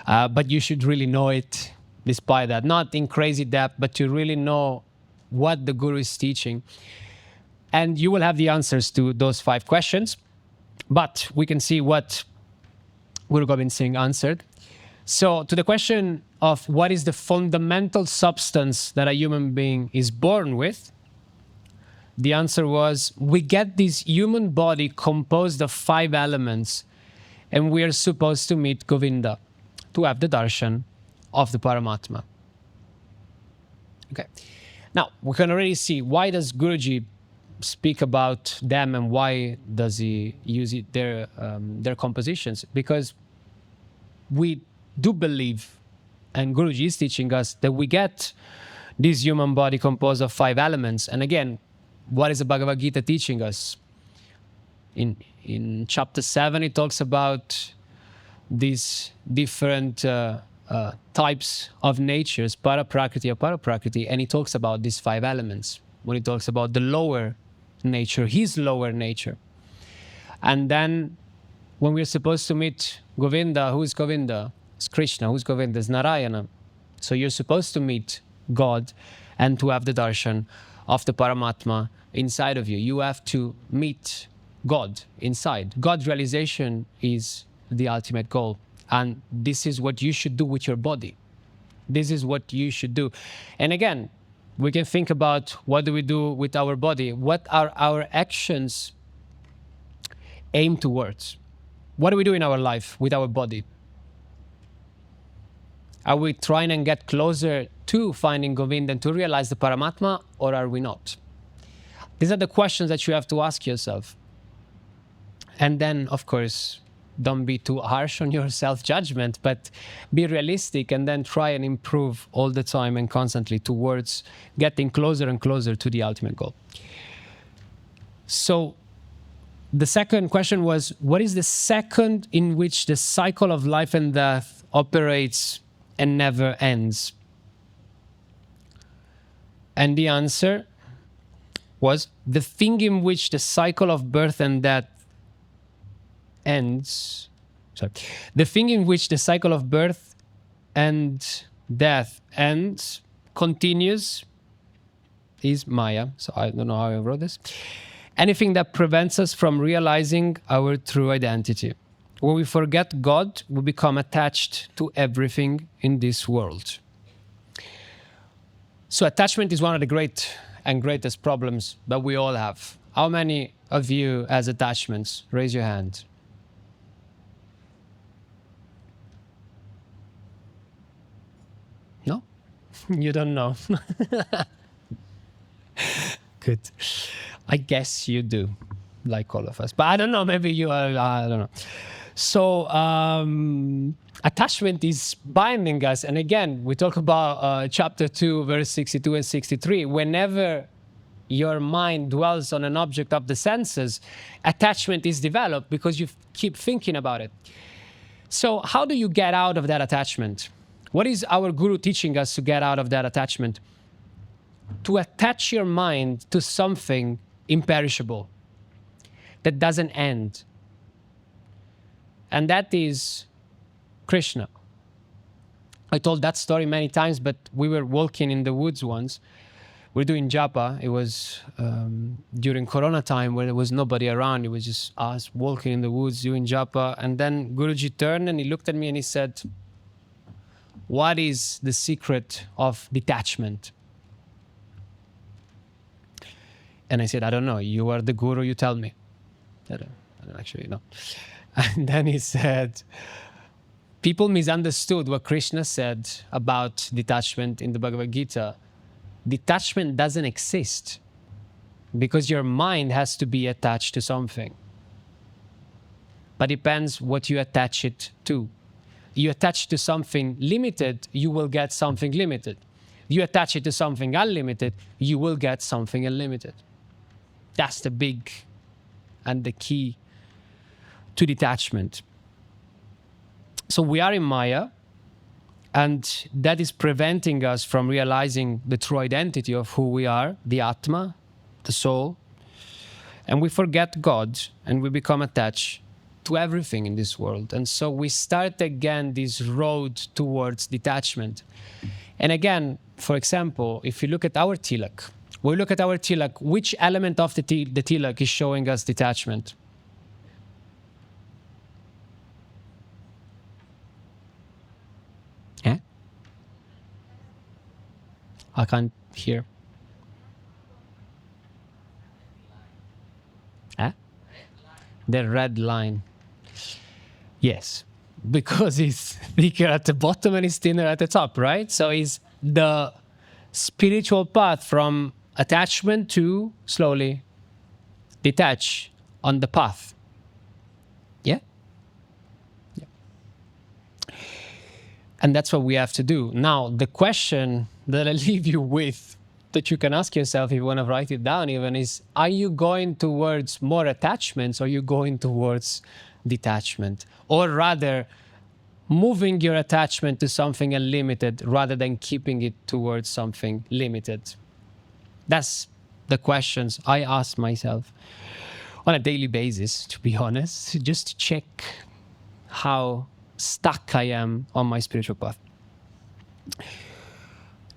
Speaker 1: But you should really know it despite that. Not in crazy depth, but to really know what the Guru is teaching. And you will have the answers to those 5 questions. But we can see what Guru Gobind Singh answered. So to the question of what is the fundamental substance that a human being is born with, the answer was, we get this human body composed of 5 elements, and we are supposed to meet Govinda, to have the darshan of the Paramatma. Okay. Now, we can already see, why does Guruji speak about them and why does he use their compositions? Because we do believe, and Guruji is teaching us, that we get this human body composed of 5 elements. And again, what is the Bhagavad Gita teaching us? In chapter 7, it talks about these different types of natures, para-prakriti, apara-prakriti, and he talks about these 5 elements. When he talks about the lower nature, his lower nature. And then when we're supposed to meet Govinda, who is Govinda? It's Krishna. Who's Govinda? It's Narayana. So you're supposed to meet God and to have the darshan of the Paramatma inside of you. You have to meet God inside. God's realization is the ultimate goal. And this is what you should do with your body. This is what you should do. And again, we can think about, what do we do with our body? What are our actions aimed towards? What do we do in our life with our body? Are we trying and get closer to finding Govind and to realize the Paramatma, or are we not? These are the questions that you have to ask yourself. And then, of course, don't be too harsh on your self-judgment, but be realistic and then try and improve all the time and constantly towards getting closer and closer to the ultimate goal. So the second question was, what is the second in which the cycle of life and death operates and never ends? And the answer was, the thing in which the cycle of birth and death ends, the thing in which the cycle of birth and death ends, continues, is Maya. So I don't know how I wrote this. Anything that prevents us from realizing our true identity. When we forget God, we become attached to everything in this world. So attachment is one of the greatest problems that we all have. How many of you has attachments? Raise your hand. No? You don't know. Good. I guess you do, like all of us. But I don't know, maybe you are, I don't know. So attachment is binding us. And again, we talk about chapter 2, verse 62 and 63. Whenever your mind dwells on an object of the senses, attachment is developed because you keep thinking about it. So how do you get out of that attachment? What is our Guru teaching us to get out of that attachment? To attach your mind to something imperishable that doesn't end. And that is Krishna. I told that story many times, but we were walking in the woods once, we're doing Japa. It was during Corona time where there was nobody around. It was just us walking in the woods doing Japa. And then Guruji turned and he looked at me and he said, "What is the secret of detachment?" And I said, "I don't know. You are the Guru, you tell me." I don't actually know. And then he said, people misunderstood what Krishna said about detachment in the Bhagavad Gita. Detachment doesn't exist because your mind has to be attached to something. But depends what you attach it to. You attach to something limited, you will get something limited. You attach it to something unlimited, you will get something unlimited. That's the big and the key to detachment. So we are in Maya, and that is preventing us from realizing the true identity of who we are, the Atma, the soul. And we forget God, and we become attached to everything in this world. And so we start again this road towards detachment. And again, for example, if you look at our tilak, which element of the tilak is showing us detachment? Yeah? I can't hear. Huh? The red line. Yes, because it's thicker at the bottom and it's thinner at the top, right? So it's the spiritual path from attachment to slowly detach on the path. Yeah? Yeah. And that's what we have to do. Now, the question that I leave you with, that you can ask yourself if you want to write it down even, is, are you going towards more attachments or are you going towards detachment? Or rather, moving your attachment to something unlimited rather than keeping it towards something limited? That's the questions I ask myself on a daily basis, to be honest, just to check how stuck I am on my spiritual path.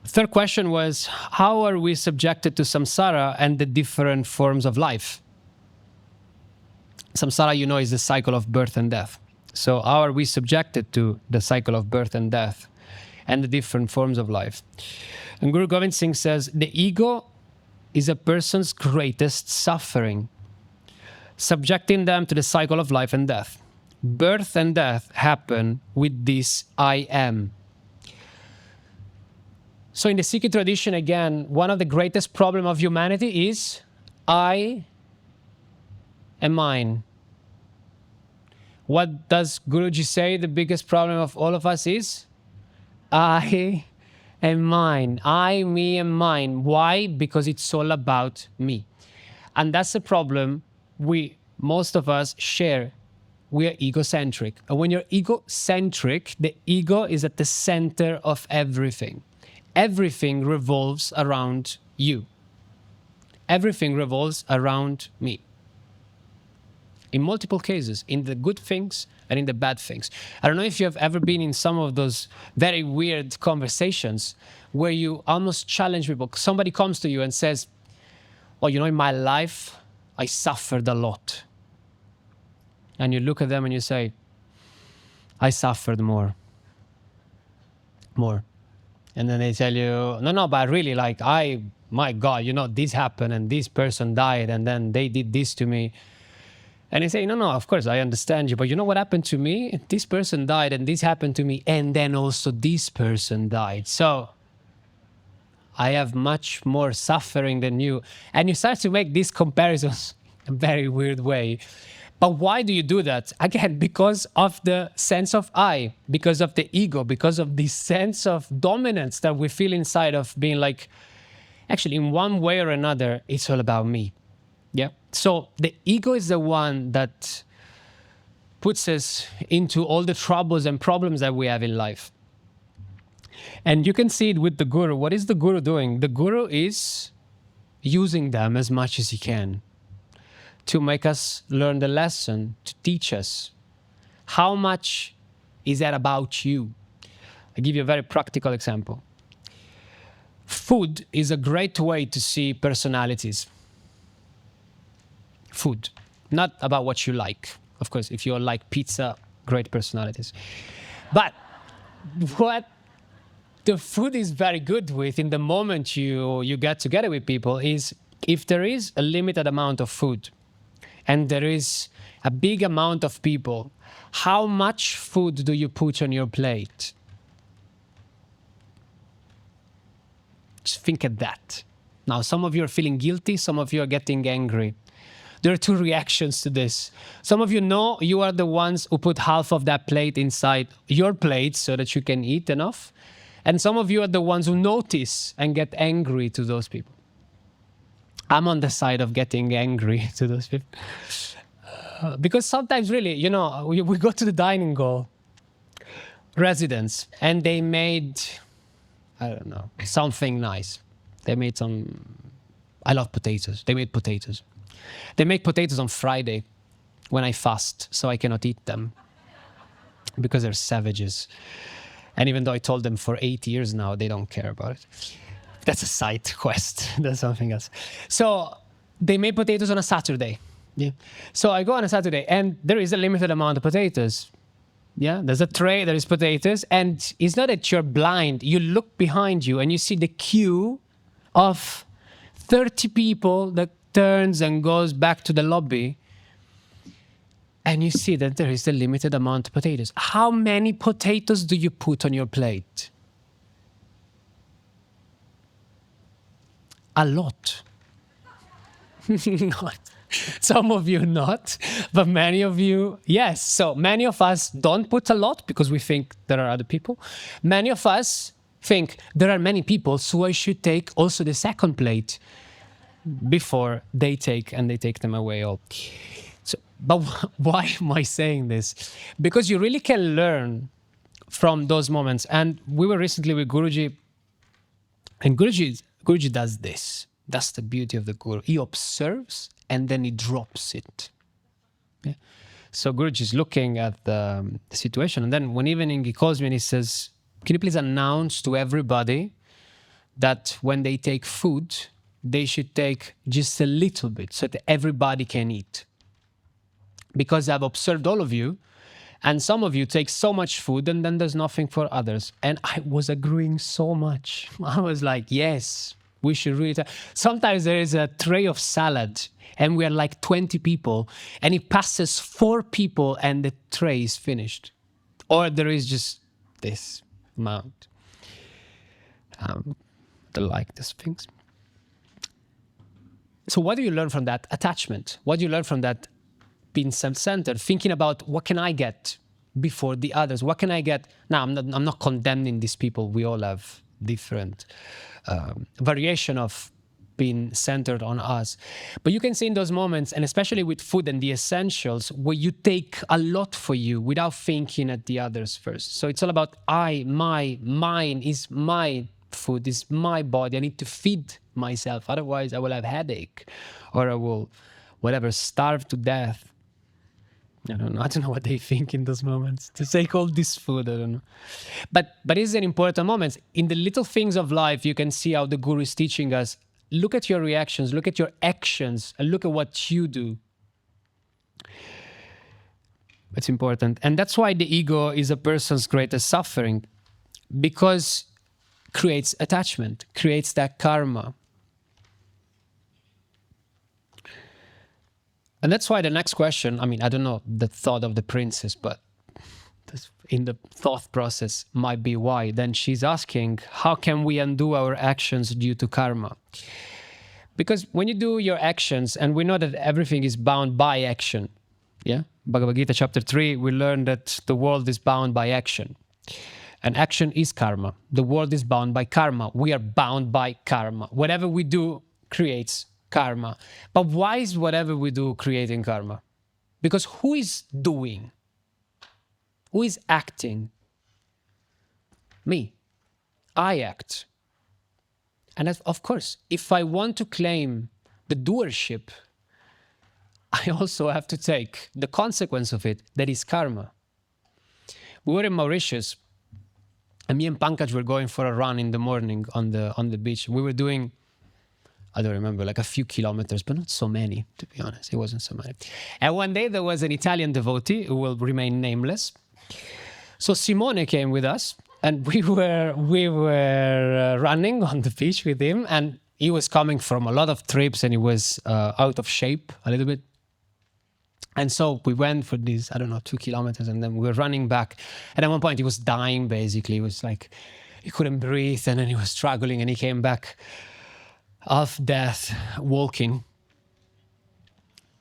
Speaker 1: Third question was, how are we subjected to samsara and the different forms of life? Samsara, you know, is the cycle of birth and death. So how are we subjected to the cycle of birth and death and the different forms of life? And Guru Gobind Singh says, the ego is a person's greatest suffering, subjecting them to the cycle of life and death. Birth and death happen with this I am. So in the Sikh tradition, again, one of the greatest problems of humanity is I am mine. What does Guruji say the biggest problem of all of us is? I am mine. I, me, and mine. Why? Because it's all about me. And that's the problem most of us share. We are egocentric. And when you're egocentric, the ego is at the center of everything. Everything revolves around you. Everything revolves around me. In multiple cases, in the good things and in the bad things. I don't know if you have ever been in some of those very weird conversations where you almost challenge people. Somebody comes to you and says, "Oh, you know, in my life, I suffered a lot." And you look at them and you say, "I suffered more. More." And then they tell you, no, but really, like, my God, you know, this happened and this person died and then they did this to me. And they say, no, of course, I understand you. But you know what happened to me? This person died and this happened to me. And then also this person died. So I have much more suffering than you. And you start to make these comparisons in a very weird way. But why do you do that? Again, because of the sense of I, because of the ego, because of this sense of dominance that we feel inside of being like, actually, in one way or another, it's all about me. Yeah. So the ego is the one that puts us into all the troubles and problems that we have in life. And you can see it with the Guru. What is the Guru doing? The Guru is using them as much as he can to make us learn the lesson, to teach us. How much is that about you? I'll give you a very practical example. food is a great way to see personalities. Food, not about what you like. Of course, if you like pizza, great personalities. But what the food is very good with in the moment you get together with people is if there is a limited amount of food and there is a big amount of people, how much food do you put on your plate? Just think at that. Now, some of you are feeling guilty, some of you are getting angry. There are two reactions to this. Some of you know you are the ones who put half of that plate inside your plate so that you can eat enough. And some of you are the ones who notice and get angry to those people. I'm on the side of getting angry to those people. Because sometimes really, you know, we go to the dining hall residence and they made, I don't know, something nice. They made I love potatoes. They made potatoes. They make potatoes on Friday when I fast, so I cannot eat them because they're savages. And even though I told them for 8 years now, they don't care about it. That's a side quest. That's something else. So they made potatoes on a Saturday. Yeah. So I go on a Saturday and there is a limited amount of potatoes. Yeah. There's a tray, there is potatoes. And it's not that you're blind. You look behind you and you see the queue of 30 people that turns and goes back to the lobby. And you see that there is a limited amount of potatoes. How many potatoes do you put on your plate? A lot. Not. Some of you not, but many of you, yes. So many of us don't put a lot because we think there are other people. Many of us think there are many people, so I should take also the second plate before they take them away all. So, but why am I saying this? Because you really can learn from those moments. And we were recently with Guruji, and Guruji does this. That's the beauty of the Guru. He observes and then he drops it. Yeah. So Guruji is looking at the situation, and then one evening he calls me and he says, "Can you please announce to everybody that when they take food, they should take just a little bit so that everybody can eat? Because I've observed all of you, and some of you take so much food and then there's nothing for others." And I was agreeing so much. I was like, yes, we should really. Sometimes there is a tray of salad and we are like 20 people and it passes 4 people and the tray is finished. Or there is just this amount. They like these things. So what do you learn from that? Attachment. What do you learn from that? Being self-centered, thinking about what can I get before the others? What can I get? Now, I'm not condemning these people. We all have different variation of being centered on us. But you can see in those moments, and especially with food and the essentials, where you take a lot for you without thinking at the others first. So it's all about mine is my food, is my body. I need to feed myself. Otherwise, I will have headache or I will, starve to death. I don't know what they think in those moments. To take all this food, I don't know. But it's an important moment. In the little things of life, you can see how the Guru is teaching us. Look at your reactions, look at your actions, and look at what you do. It's important. And that's why the ego is a person's greatest suffering, because creates attachment, creates that karma. And that's why the next question, I don't know the thought of the princess, but in the thought process might be why. Then she's asking, how can we undo our actions due to karma? Because when you do your actions, and we know that everything is bound by action. Yeah? Bhagavad Gita chapter 3, we learn that the world is bound by action. And action is karma. The world is bound by karma. We are bound by karma. Whatever we do creates karma. But why is whatever we do creating karma? Because who is doing? Who is acting? Me. I act. And of course, if I want to claim the doership, I also have to take the consequence of it, that is karma. We were in Mauritius And me and Pankaj were going for a run in the morning on the beach. We were doing, I don't remember, like a few kilometers, but not so many, to be honest. It wasn't so many. And one day there was an Italian devotee who will remain nameless. So Simone came with us, and we were running on the beach with him, and he was coming from a lot of trips, and he was out of shape a little bit. And so we went for these, 2 kilometers, and then we were running back. And at one point he was dying, basically. He was like, he couldn't breathe, and then he was struggling, and he came back of death, walking.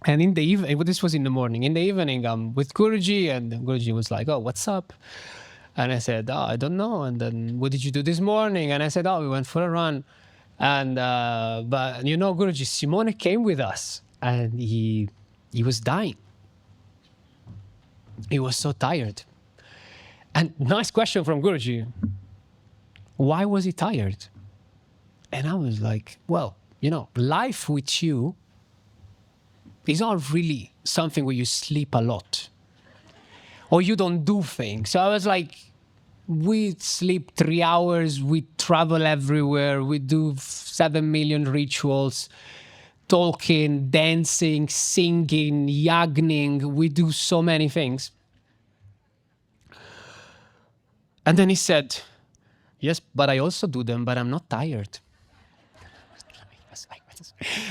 Speaker 1: And in the evening, this was in the morning. In the evening, I'm with Guruji, and Guruji was like, "Oh, what's up?" And I said, "Oh, I don't know." And then, "What did you do this morning?" And I said, "Oh, we went for a run." And but Guruji, Simone came with us, and he was dying. He was so tired. And nice question from Guruji. Why was he tired? And I was like, well, life with you is not really something where you sleep a lot or you don't do things. So I was like, we sleep 3 hours, we travel everywhere, we do 7 million rituals, talking, dancing, singing, yagning, we do so many things. And then he said, yes, but I also do them, but I'm not tired.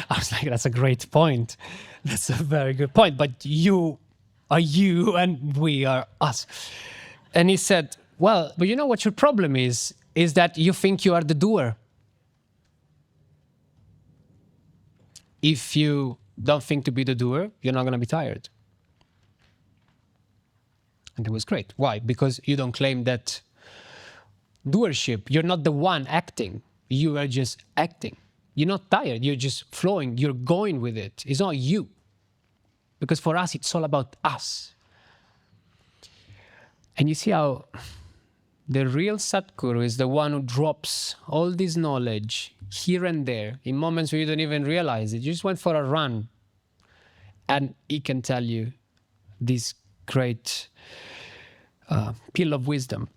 Speaker 1: I was like, that's a great point. That's a very good point. But you are you and we are us. And he said, well, but you know what your problem is that you think you are the doer. If you don't think to be the doer, you're not going to be tired. And it was great. Why? Because you don't claim that doership. You're not the one acting. You are just acting. You're not tired. You're just flowing. You're going with it. It's not you. Because for us, it's all about us. And you see how the real Sadguru is the one who drops all this knowledge here and there in moments where you don't even realize it. You just went for a run, and he can tell you this great pill of wisdom.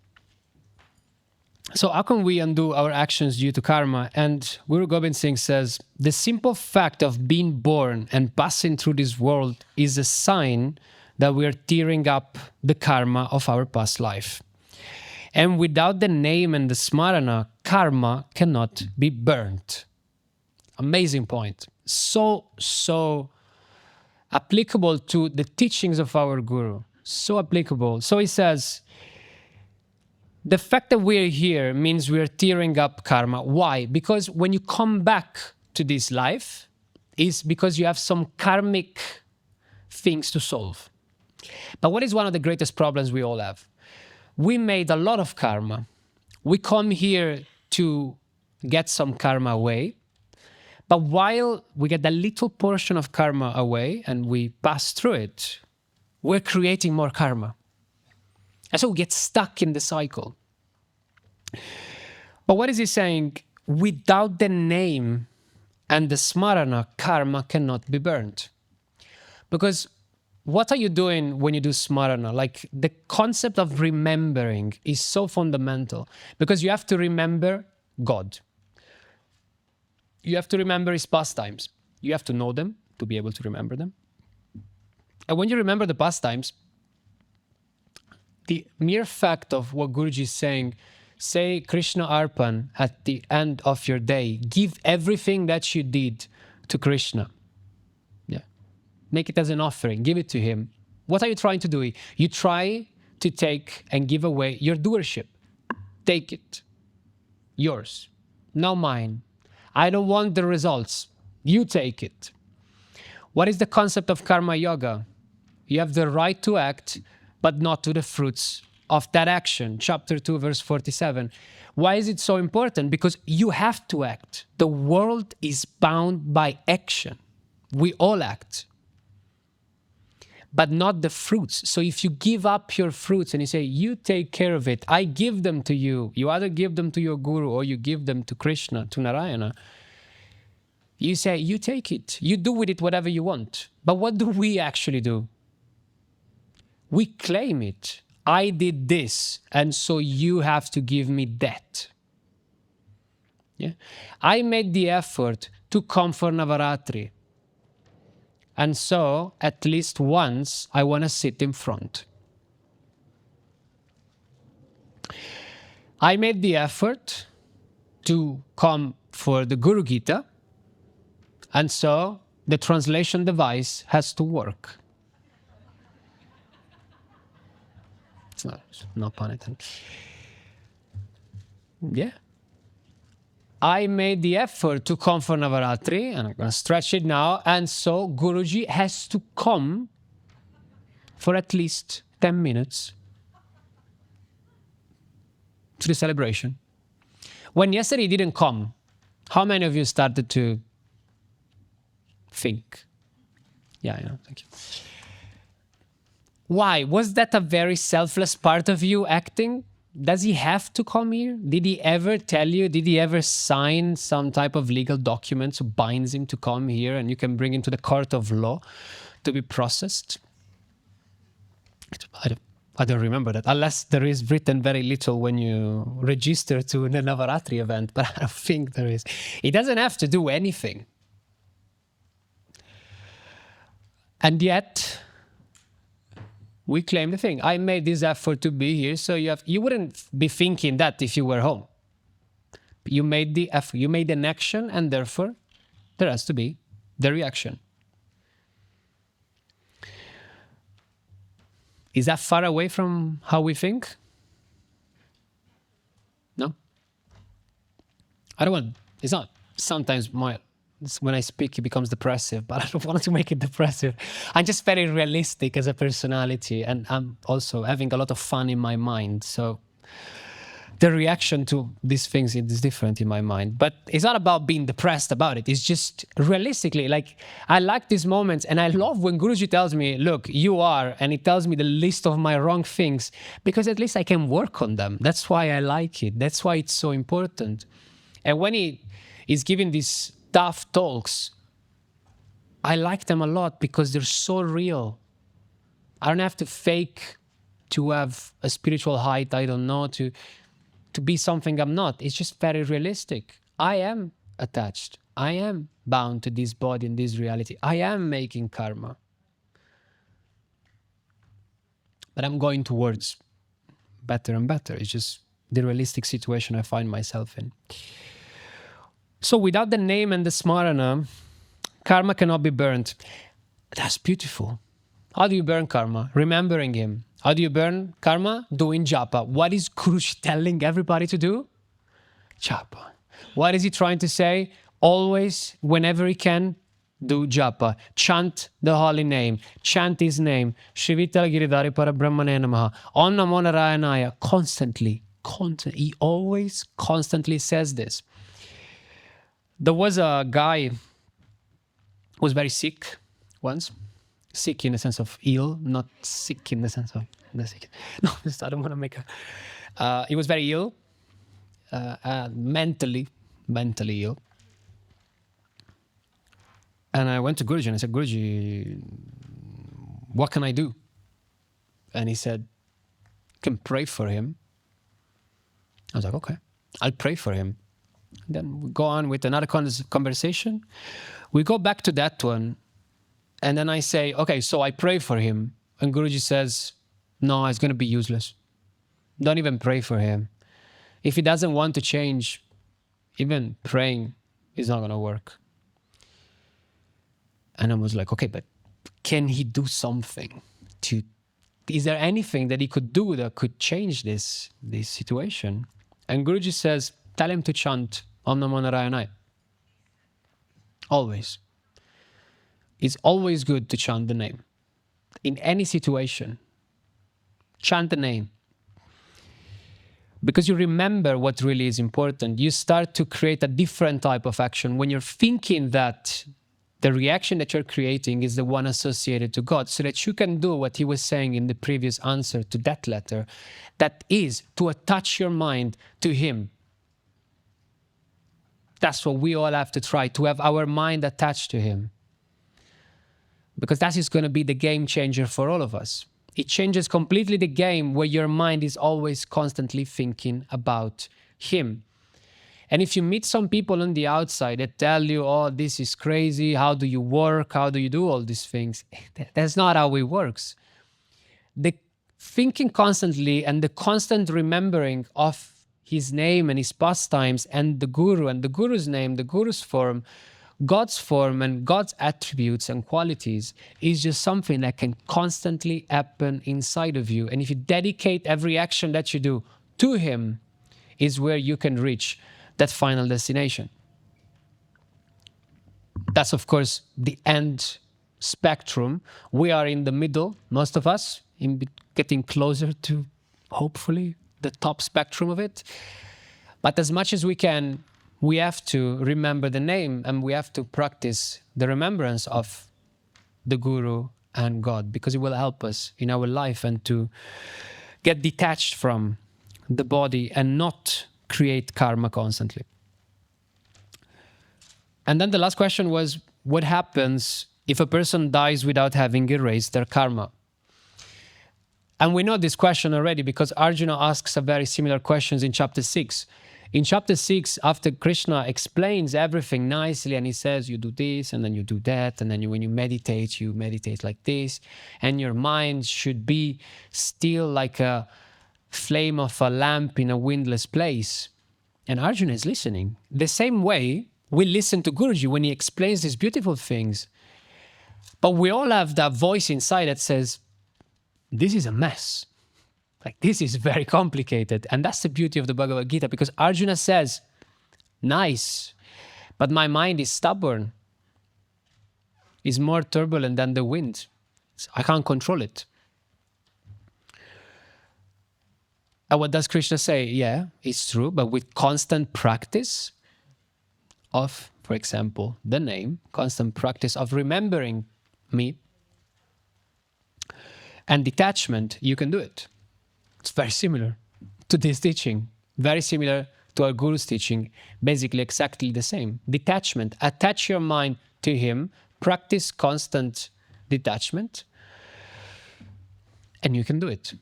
Speaker 1: So how can we undo our actions due to karma? And Guru Gobind Singh says, the simple fact of being born and passing through this world is a sign that we are tearing up the karma of our past life. And without the name and the smarana, karma cannot be burnt. Amazing point. So applicable to the teachings of our Guru. So applicable. So he says, the fact that we're here means we're tearing up karma. Why? Because when you come back to this life, is because you have some karmic things to solve. But what is one of the greatest problems we all have? We made a lot of karma. We come here to get some karma away. But while we get a little portion of karma away and we pass through it, we're creating more karma. And so we get stuck in the cycle. But what is he saying? Without the name and the smarana, karma cannot be burnt. Because what are you doing when you do smarana? Like, the concept of remembering is so fundamental, because you have to remember God. You have to remember his pastimes. You have to know them to be able to remember them. And when you remember the pastimes, the mere fact of what Guruji is saying, say Krishna Arpan at the end of your day, give everything that you did to Krishna. Yeah. Make it as an offering, give it to him. What are you trying to do? You try to take and give away your doership. Take it. Yours. Not mine. I don't want the results. You take it. What is the concept of karma yoga? You have the right to act, but not to the fruits of that action. Chapter 2, verse 47. Why is it so important? Because you have to act. The world is bound by action. We all act. But not the fruits. So if you give up your fruits and you say, you take care of it, I give them to you. You either give them to your guru or you give them to Krishna, to Narayana. You say, you take it. You do with it whatever you want. But what do we actually do? We claim it. I did this, and so you have to give me that. Yeah? I made the effort to come for Navaratri, and so at least once I want to sit in front. I made the effort to come for the Guru Gita, and so the translation device has to work. It's not pun intended. Yeah. I made the effort to come for Navaratri, and I'm going to stretch it now, and so Guruji has to come for at least 10 minutes to the celebration. When yesterday he didn't come, how many of you started to think? Yeah, thank you. Why? Was that a very selfless part of you acting? Does he have to come here? Did he ever tell you? Did he ever sign some type of legal documents who binds him to come here and you can bring him to the court of law to be processed? I don't remember that, unless there is written very little when you register to the Navaratri event, but I don't think there is. He doesn't have to do anything. And yet, we claim the thing. I made this effort to be here, so you wouldn't be thinking that if you were home. You made the effort, you made an action, and therefore there has to be the reaction. Is that far away from how we think? No? I don't want, it's not. Sometimes when I speak, it becomes depressive, but I don't want to make it depressive. I'm just very realistic as a personality, and I'm also having a lot of fun in my mind. So the reaction to these things is different in my mind. But it's not about being depressed about it. It's just realistically, like, I like these moments, and I love when Guruji tells me, look, you are, and he tells me the list of my wrong things, because at least I can work on them. That's why I like it. That's why it's so important. And when he is giving these tough talks, I like them a lot because they're so real. I don't have to fake to have a spiritual height, I don't know, to be something I'm not. It's just very realistic. I am attached. I am bound to this body and this reality. I am making karma. But I'm going towards better and better. It's just the realistic situation I find myself in. So without the name and the smarana, karma cannot be burnt. That's beautiful. How do you burn karma? Remembering him. How do you burn karma? Doing japa. What is Guruji telling everybody to do? Japa. What is he trying to say? Always, whenever he can, do japa. Chant the holy name. Chant his name. Shivitala Giridhari Parabrahmane Namaha. Om Namo Narayanaya. Constantly. He always constantly says this. There was a guy who was very sick once. Sick in the sense of ill, not sick in the sense of the sick. No, I don't want to make a... he was very ill, mentally ill. And I went to Guruji and I said, Guruji, what can I do? And he said, you can pray for him. I was like, okay, I'll pray for him. Then we go on with another conversation. We go back to that one. And then I say, okay, so I pray for him. And Guruji says, no, it's going to be useless. Don't even pray for him. If he doesn't want to change, even praying is not going to work. And I was like, okay, but can he do something? Is there anything that he could do that could change this situation? And Guruji says, tell him to chant Om Namo Narayanaya. Always. It's always good to chant the name. In any situation, chant the name. Because you remember what really is important. You start to create a different type of action when you're thinking that the reaction that you're creating is the one associated to God, so that you can do what he was saying in the previous answer to that letter. That is to attach your mind to him. That's what we all have to try, to have our mind attached to him. Because that is going to be the game changer for all of us. It changes completely the game where your mind is always constantly thinking about him. And if you meet some people on the outside that tell you, oh, this is crazy, how do you work, how do you do all these things? That's not how it works. The thinking constantly and the constant remembering of his name and his pastimes and the Guru and the Guru's name, the Guru's form, God's form and God's attributes and qualities is just something that can constantly happen inside of you. And if you dedicate every action that you do to him, is where you can reach that final destination. That's, of course, the end spectrum. We are in the middle, most of us, getting closer to, hopefully, the top spectrum of it. But as much as we can, we have to remember the name and we have to practice the remembrance of the Guru and God, because it will help us in our life and to get detached from the body and not create karma constantly. And then the last question was, what happens if a person dies without having erased their karma? And we know this question already because Arjuna asks a very similar questions in chapter 6. In chapter 6, after Krishna explains everything nicely and he says, you do this and then you do that, and then when you meditate like this, and your mind should be still like a flame of a lamp in a windless place. And Arjuna is listening. The same way we listen to Guruji when he explains these beautiful things. But we all have that voice inside that says, this is a mess. Like, this is very complicated. And that's the beauty of the Bhagavad Gita, because Arjuna says, nice, but my mind is stubborn. It's more turbulent than the wind. I can't control it. And what does Krishna say? Yeah, it's true, but with constant practice of, for example, the name, constant practice of remembering me and detachment, you can do it. It's very similar to this teaching, very similar to our Guru's teaching, basically exactly the same. Detachment, attach your mind to him, practice constant detachment, and you can do it.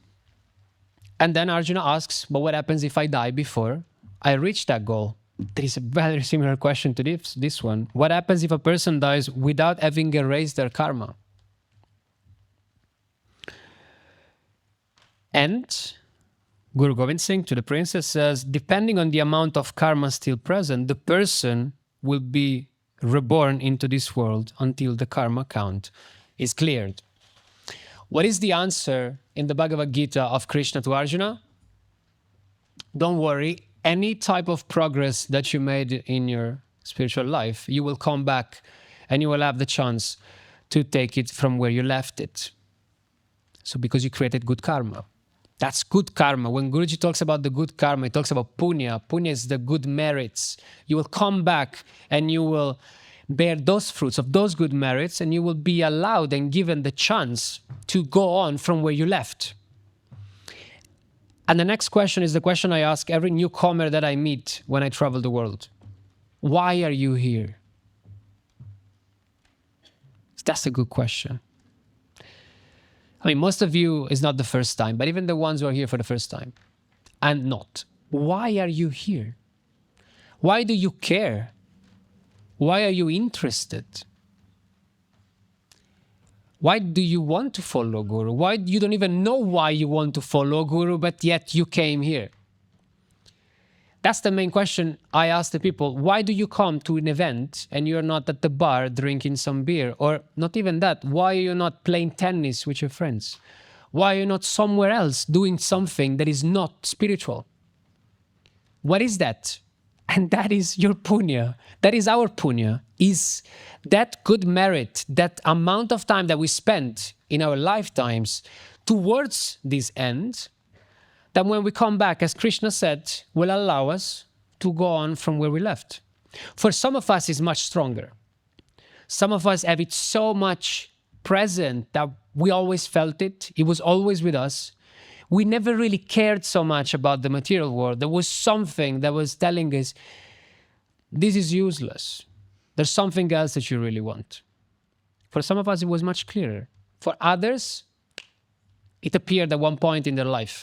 Speaker 1: And then Arjuna asks, but what happens if I die before I reach that goal? There is a very similar question to this one. What happens if a person dies without having erased their karma? And Guru Gobind Singh to the princess says, depending on the amount of karma still present, the person will be reborn into this world until the karma count is cleared. What is the answer in the Bhagavad Gita of Krishna to Arjuna? Don't worry, any type of progress that you made in your spiritual life, you will come back and you will have the chance to take it from where you left it. So because you created good karma. That's good karma. When Guruji talks about the good karma, he talks about punya. Punya is the good merits. You will come back and you will bear those fruits of those good merits, and you will be allowed and given the chance to go on from where you left. And the next question is the question I ask every newcomer that I meet when I travel the world. Why are you here? That's a good question. I mean, most of you is not the first time, but even the ones who are here for the first time and not. Why are you here? Why do you care? Why are you interested? Why do you want to follow Guru? Why you don't even know why you want to follow Guru, but yet you came here? That's the main question I ask the people. Why do you come to an event and you're not at the bar drinking some beer? Or not even that, why are you not playing tennis with your friends? Why are you not somewhere else doing something that is not spiritual? What is that? And that is your punya. That is our punya. Is that good merit, that amount of time that we spend in our lifetimes towards this end, that when we come back, as Krishna said, will allow us to go on from where we left. For some of us, it's much stronger. Some of us have it so much present that we always felt it. It was always with us. We never really cared so much about the material world. There was something that was telling us, this is useless. There's something else that you really want. For some of us, it was much clearer. For others, It appeared at one point in their life.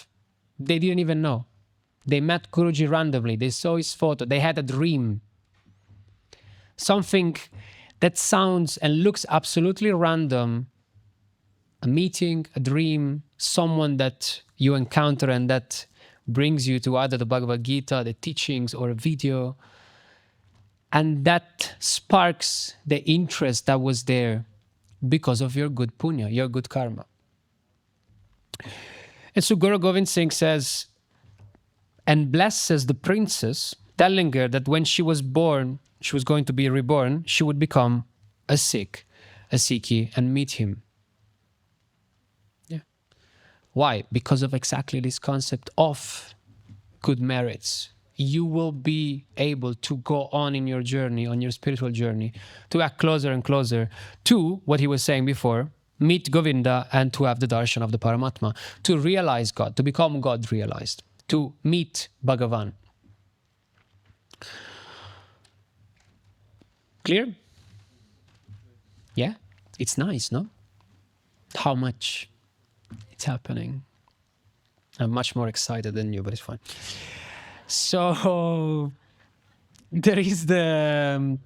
Speaker 1: They didn't even know. They met Guruji randomly. They saw his photo. They had a dream. Something that sounds and looks absolutely random. A meeting, a dream, someone that you encounter and that brings you to either the Bhagavad Gita, the teachings, or a video. And that sparks the interest that was there because of your good punya, your good karma. And so Guru Gobind Singh says, and blesses the princess, telling her that when she was born, she was going to be reborn, she would become a Sikh, a Sikhi, and meet him. Yeah. Why? Because of exactly this concept of good merits. You will be able to go on in your journey, on your spiritual journey, to act closer and closer to what he was saying before, meet Govinda and to have the darshan of the Paramatma, to realize God, to become God realized, to meet Bhagavan. Clear? Yeah? It's nice, no? How much it's happening. I'm much more excited than you, but it's fine. So there is this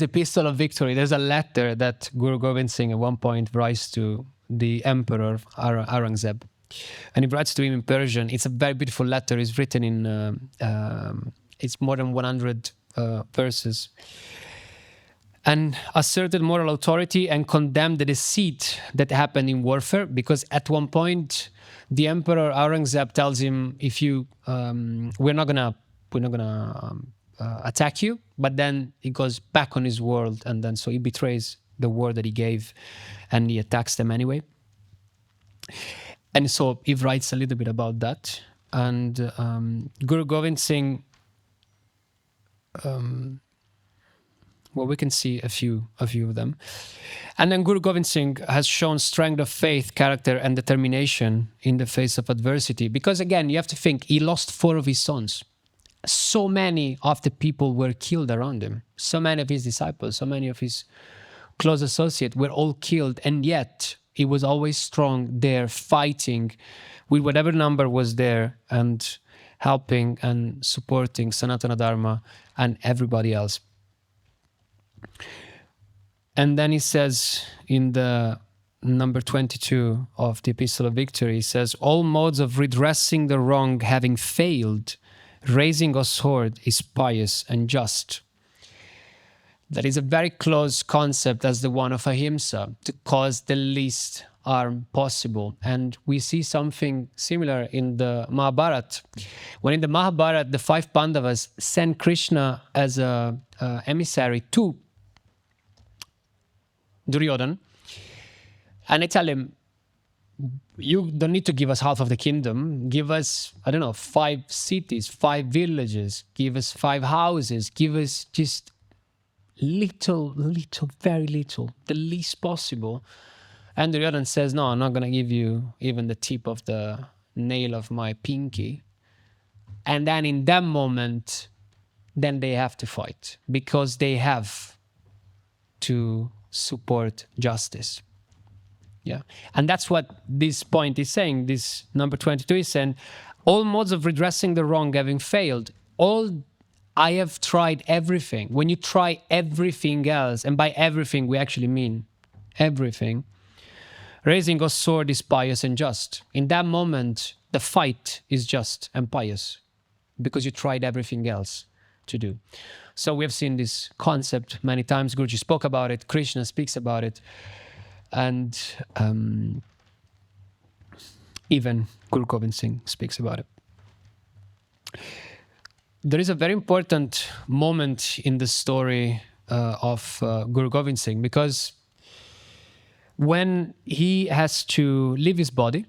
Speaker 1: Epistle of Victory. There's a letter that Guru Gobind Singh at one point writes to the Emperor Aurangzeb. And he writes to him in Persian. It's a very beautiful letter. It's written in, it's more than 100 verses. And asserted moral authority and condemned the deceit that happened in warfare, because at one point the Emperor Aurangzeb tells him, "If you, we're not gonna attack you," but then he goes back on his word, and then so he betrays the word that he gave, and he attacks them anyway. And so he writes a little bit about that, and Guru Gobind Singh. Well, we can see a few of them. And then Guru Gobind Singh has shown strength of faith, character, and determination in the face of adversity. Because again, you have to think, he lost 4 of his sons. So many of the people were killed around him. So many of his disciples, so many of his close associates were all killed. And yet, he was always strong there, fighting with whatever number was there and helping and supporting Sanatana Dharma and everybody else. And then he says in the number 22 of the Epistle of Victory, he says, all modes of redressing the wrong having failed, raising a sword is pious and just. That is a very close concept as the one of ahimsa, to cause the least harm possible. And we see something similar in the Mahabharata. When in the Mahabharata, the 5 Pandavas send Krishna as an emissary to Duryodhana, and they tell him, you don't need to give us half of the kingdom. Give us, 5 cities, 5 villages. Give us 5 houses. Give us just little, very little, the least possible. And Duryodhana says, no, I'm not going to give you even the tip of the nail of my pinky. And then in that moment, then they have to fight, because they have to support justice. Yeah. And that's what this point is saying. This number 22 is saying, all modes of redressing the wrong having failed. I have tried everything. When you try everything else, and by everything we actually mean everything, raising a sword is pious and just. In that moment, the fight is just and pious, because you tried everything else to do. So we have seen this concept many times. Guruji spoke about it. Krishna speaks about it. And even Guru Gobind Singh speaks about it. There is a very important moment in the story of Guru Gobind Singh, because when he has to leave his body,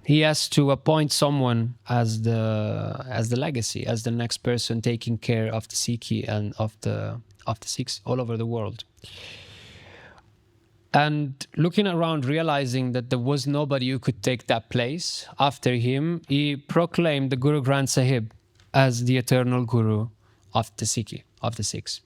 Speaker 1: he has to appoint someone as the legacy, as the next person taking care of the Sikhi and of the Sikhs all over the world. And looking around, realizing that there was nobody who could take that place after him, he proclaimed the Guru Granth Sahib as the eternal Guru of the Sikhi, of the Sikhs.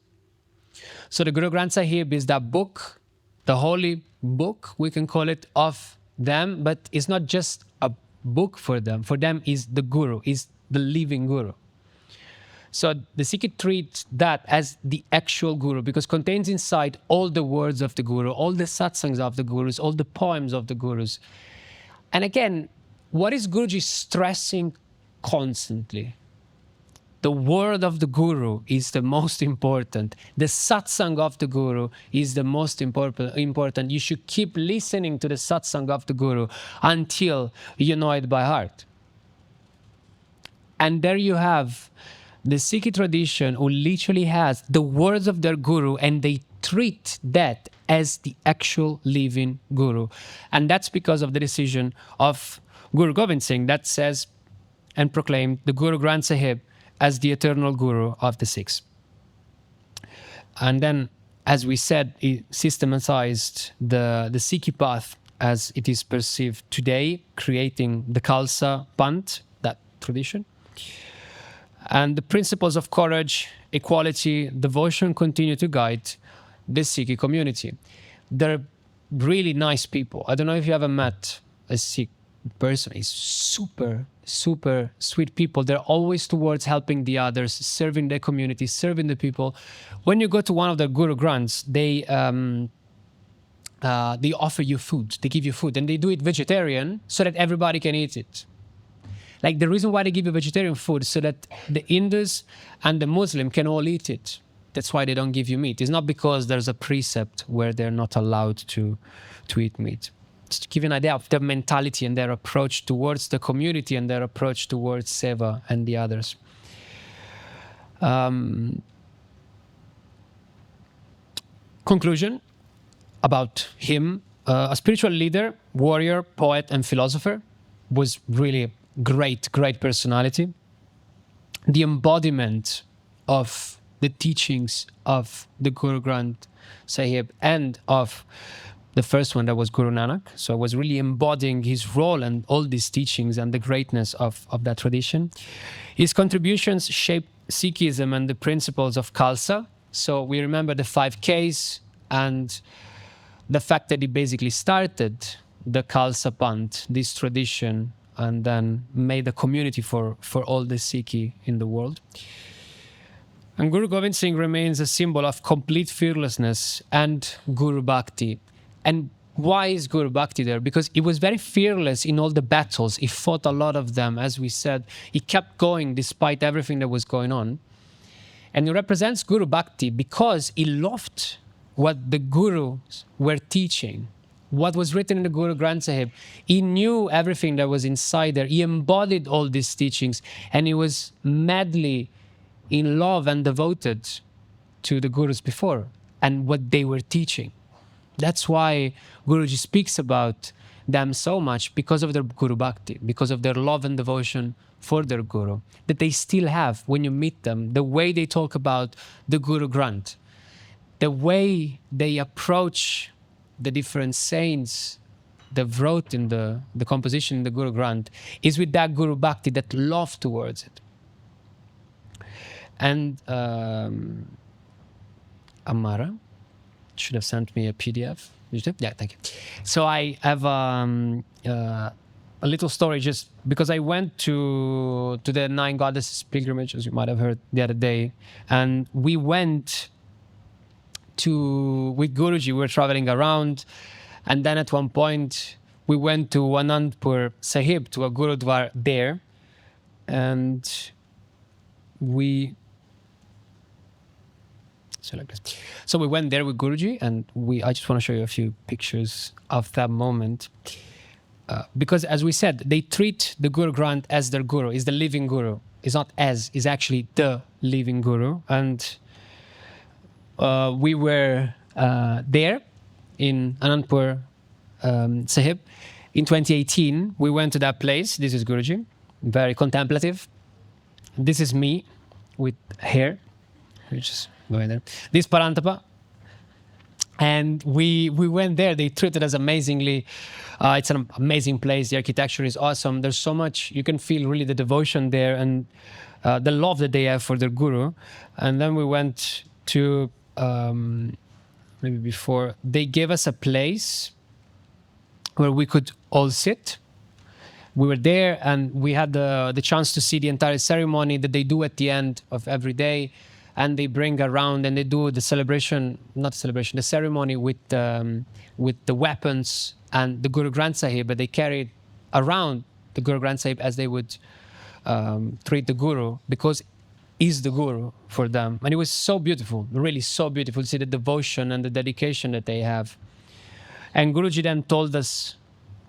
Speaker 1: So the Guru Granth Sahib is that book, the holy book, we can call it, of them, but it's not just a book for them. For them is the Guru, is the living Guru. So the Sikh treats that as the actual Guru because it contains inside all the words of the Guru, all the satsangs of the Gurus, all the poems of the Gurus. And again, what is Guruji stressing constantly? The word of the Guru is the most important. The satsang of the Guru is the most important. You should keep listening to the satsang of the Guru until you know it by heart. And there you have the Sikh tradition who literally has the words of their Guru and they treat that as the actual living Guru. And that's because of the decision of Guru Gobind Singh that says and proclaimed the Guru Granth Sahib as the eternal Guru of the Sikhs. And then, as we said, he systematized the Sikh path as it is perceived today, creating the Khalsa Panth, that tradition. And the principles of courage, equality, devotion continue to guide the Sikh community. They're really nice people. I don't know if you ever met a Sikh person. He's super sweet people. They're always towards helping the others, serving their community, serving the people. When you go to one of the Guru Granths, they offer you food. They give you food, and they do it vegetarian so that everybody can eat it. Like the reason why they give you vegetarian food so that the Hindus and the Muslim can all eat it. That's why they don't give you meat. It's not because there's a precept where they're not allowed to eat meat. Just to give you an idea of their mentality and their approach towards the community and their approach towards Seva and the others. Conclusion about him. A spiritual leader, warrior, poet, and philosopher. Was really a great personality. The embodiment of the teachings of the Guru Granth Sahib and of the first one that was Guru Nanak. So I was really embodying his role and all these teachings and the greatness of that tradition. His contributions shaped Sikhism and the principles of Khalsa. So we remember the 5 Ks and the fact that he basically started the Khalsa Panth, this tradition, and then made a community for all the Sikh in the world. And Guru Gobind Singh remains a symbol of complete fearlessness and Guru-Bhakti. And why is Guru-Bhakti there? Because he was very fearless in all the battles. He fought a lot of them, as we said. He kept going despite everything that was going on. And he represents Guru-Bhakti because he loved what the Gurus were teaching. What was written in the Guru Granth Sahib. He knew everything that was inside there. He embodied all these teachings. And he was madly in love and devoted to the Gurus before and what they were teaching. That's why Guruji speaks about them so much, because of their Guru Bhakti, because of their love and devotion for their Guru, that they still have when you meet them, the way they talk about the Guru Granth, the way they approach the different saints that wrote in the composition in the Guru Granth, is with that Guru Bhakti, that love towards it. And Amara should have sent me a PDF. Yeah, thank you. So I have a little story, just because I went to the 9 Goddesses pilgrimage, as you might have heard the other day, and we went with Guruji. We were traveling around, and then at one point we went to Anandpur Sahib, to a Gurudwar there, and So we went there with Guruji, and I just want to show you a few pictures of that moment. Because as we said, they treat the Guru Granth as their Guru, is the living Guru. It's not is actually the living Guru. And we were there in Anandpur Sahib. In 2018, we went to that place. This is Guruji, very contemplative. This is me with hair. We just go in there. This Parantapa. And we went there. They treated us amazingly. It's an amazing place. The architecture is awesome. There's so much. You can feel really the devotion there and the love that they have for their Guru. And then we went to, maybe before, they gave us a place where we could all sit. We were there and we had the chance to see the entire ceremony that they do at the end of every day. And they bring around and they do the the ceremony with the weapons and the Guru Granth Sahib, but they carried around the Guru Granth Sahib as they would treat the Guru, because he's the Guru for them. And it was so beautiful, really so beautiful to see the devotion and the dedication that they have. And Guruji then told us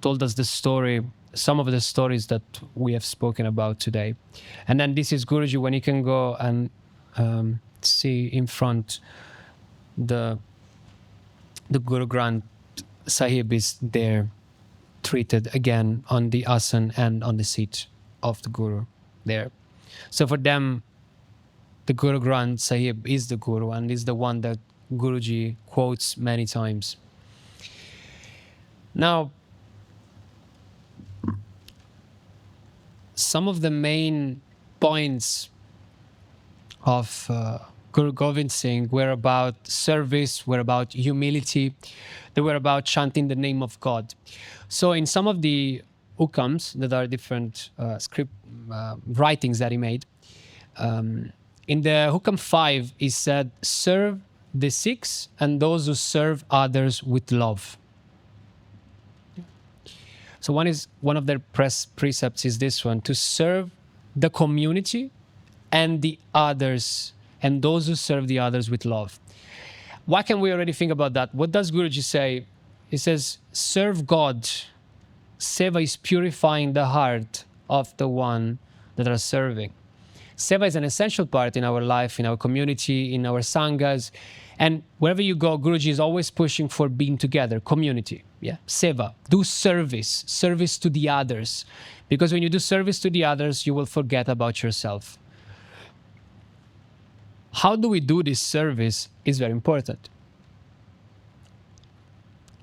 Speaker 1: the story, some of the stories that we have spoken about today. And then this is Guruji when he can go and see in front the Guru Granth Sahib is there, treated again on the asan and on the seat of the Guru there. So for them, the Guru Granth Sahib is the Guru and is the one that Guruji quotes many times. Now, some of the main points of Guru Gobind Singh were about service, were about humility, they were about chanting the name of God. So in some of the hukams that are different script writings that he made, in the hukam 5, he said, serve the Sikhs and those who serve others with love. So one of their precepts is this one, to serve the community and the others, and those who serve the others with love. Why can we already think about that? What does Guruji say? He says, serve God. Seva is purifying the heart of the one that are serving. Seva is an essential part in our life, in our community, in our sanghas. And wherever you go, Guruji is always pushing for being together, community. Yeah, seva, do service to the others. Because when you do service to the others, you will forget about yourself. How do we do this service is very important.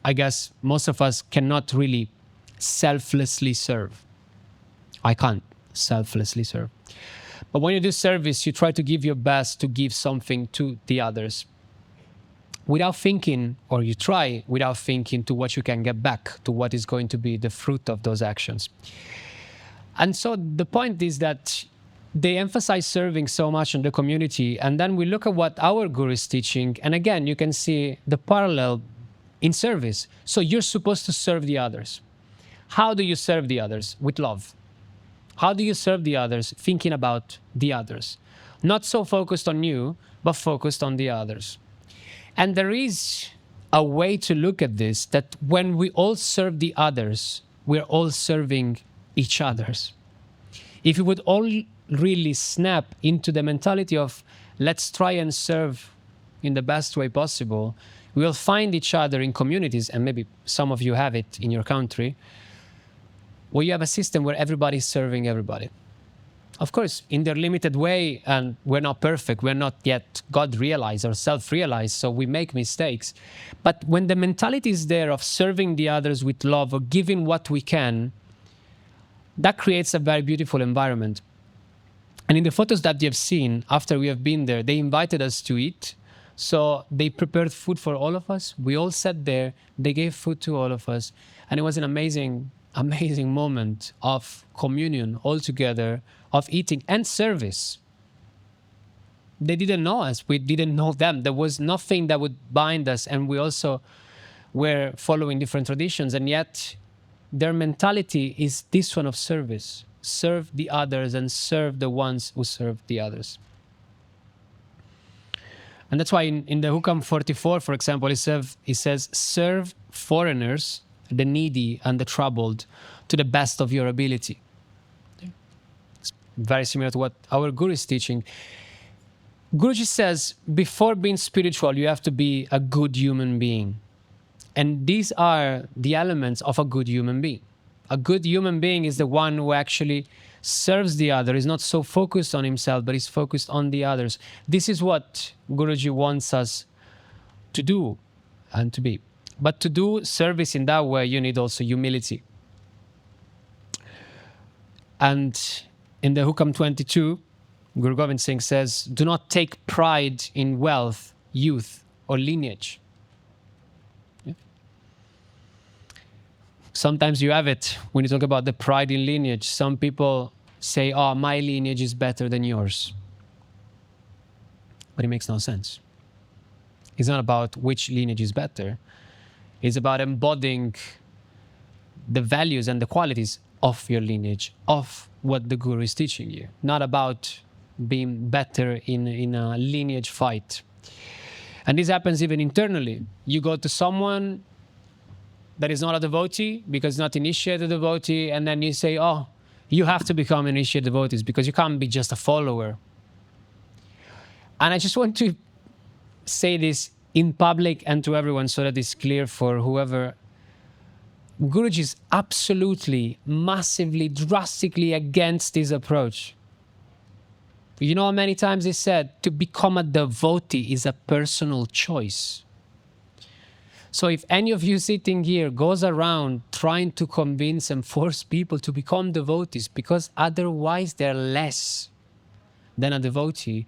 Speaker 1: I guess most of us cannot really selflessly serve. I can't selflessly serve. But when you do service, you try to give your best to give something to the others. Without thinking, or you try without thinking to what you can get back, to what is going to be the fruit of those actions. And so the point is that they emphasize serving so much in the community, and then we look at what our Guru is teaching, and again, you can see the parallel in service. So you're supposed to serve the others. How do you serve the others? With love. How do you serve the others? Thinking about the others. Not so focused on you, but focused on the others. And there is a way to look at this, that when we all serve the others, we're all serving each others. If we would all really snap into the mentality of let's try and serve in the best way possible, we will find each other in communities, and maybe some of you have it in your country, where you have a system where everybody's serving everybody. Of course, in their limited way, and we're not perfect, we're not yet God-realized or self-realized, so we make mistakes. But when the mentality is there of serving the others with love or giving what we can, that creates a very beautiful environment. And in the photos that you've seen, after we have been there, they invited us to eat. So they prepared food for all of us. We all sat there. They gave food to all of us. And it was an amazing moment of communion all together, of eating and service. They didn't know us. We didn't know them. There was nothing that would bind us. And we also were following different traditions. And yet their mentality is this one of service. Serve the others and serve the ones who serve the others. And that's why in the Hukam 44, for example, it says, serve foreigners, the needy and the troubled, to the best of your ability. It's very similar to what our Guru is teaching. Guruji says, before being spiritual, you have to be a good human being. And these are the elements of a good human being. A good human being is the one who actually serves the other, is not so focused on himself, but is focused on the others. This is what Guruji wants us to do and to be. But to do service in that way, you need also humility. And in the Hukam 22, Guru Gobind Singh says, do not take pride in wealth, youth, or lineage. Yeah. Sometimes you have it when you talk about the pride in lineage. Some people say, oh, my lineage is better than yours. But it makes no sense. It's not about which lineage is better. It's about embodying the values and the qualities of your lineage, of what the Guru is teaching you. Not about being better in a lineage fight. And this happens even internally. You go to someone that is not a devotee because not initiated devotee, and then you say, oh, you have to become initiated devotees because you can't be just a follower. And I just want to say this in public and to everyone so that it's clear for whoever. Guruji is absolutely, massively, drastically against this approach. You know how many times he said to become a devotee is a personal choice. So if any of you sitting here goes around trying to convince and force people to become devotees because otherwise they're less than a devotee,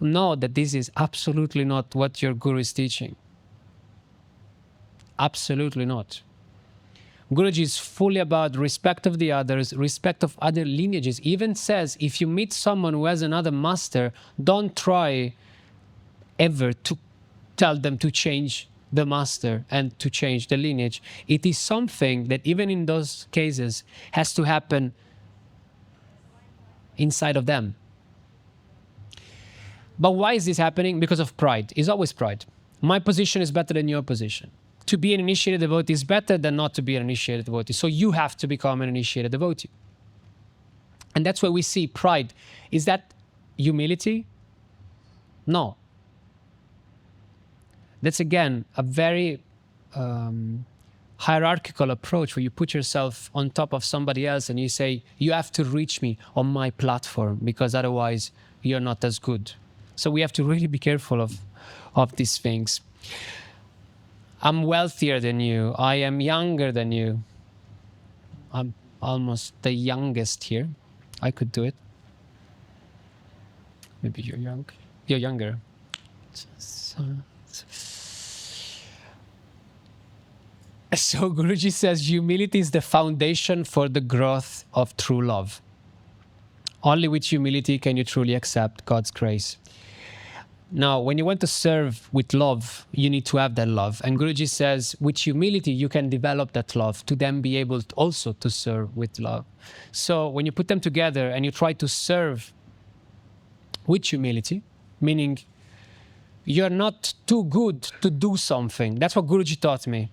Speaker 1: know that this is absolutely not what your Guru is teaching. Absolutely not. Guruji is fully about respect of the others, respect of other lineages. Even says, if you meet someone who has another master, don't try ever to tell them to change the master and to change the lineage. It is something that even in those cases has to happen inside of them. But why is this happening? Because of pride. It's always pride. My position is better than your position. To be an initiated devotee is better than not to be an initiated devotee. So you have to become an initiated devotee. And that's where we see pride. Is that humility? No. That's again a very hierarchical approach where you put yourself on top of somebody else and you say, you have to reach me on my platform because otherwise you're not as good. So we have to really be careful of these things. I'm wealthier than you. I am younger than you. I'm almost the youngest here. I could do it. Maybe you're young. You're younger. So Guruji says humility is the foundation for the growth of true love. Only with humility can you truly accept God's grace. Now, when you want to serve with love, you need to have that love. And Guruji says, with humility, you can develop that love to then be able to also to serve with love. So when you put them together and you try to serve with humility, meaning you're not too good to do something. That's what Guruji taught me.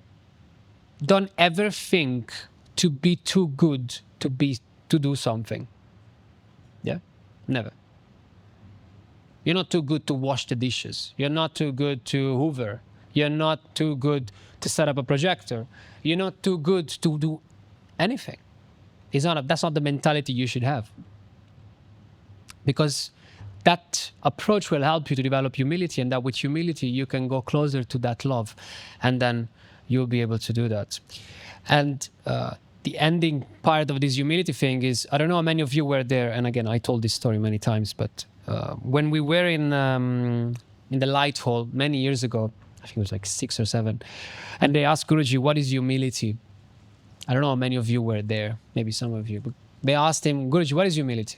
Speaker 1: Don't ever think to be too good to do something. Yeah? Never. You're not too good to wash the dishes. You're not too good to hoover. You're not too good to set up a projector. You're not too good to do anything. That's not the mentality you should have. Because that approach will help you to develop humility, and that with humility you can go closer to that love, and then you'll be able to do that. And the ending part of this humility thing is, I don't know how many of you were there, and again, I told this story many times, but when we were in the light hall many years ago, I think it was like 6 or 7, and they asked Guruji, what is humility? I don't know how many of you were there, maybe some of you, but they asked him, Guruji, what is humility?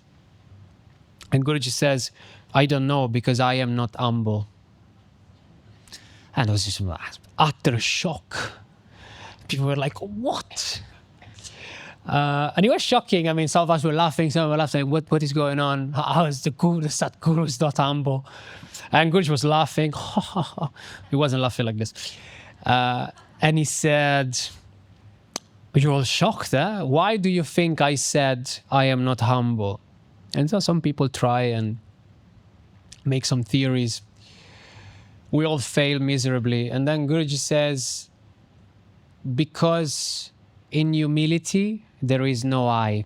Speaker 1: And Guruji says, I don't know because I am not humble. And it was just utter shock. People were like, what? And it was shocking. I mean, some of us were laughing, some were laughing, what is going on? How is the Sadguru is not humble? And Guruji was laughing. He wasn't laughing like this. And he said, you're all shocked, eh? Why do you think I said I am not humble? And so some people try and make some theories. We all fail miserably. And then Guruji says, because in humility, there is no I.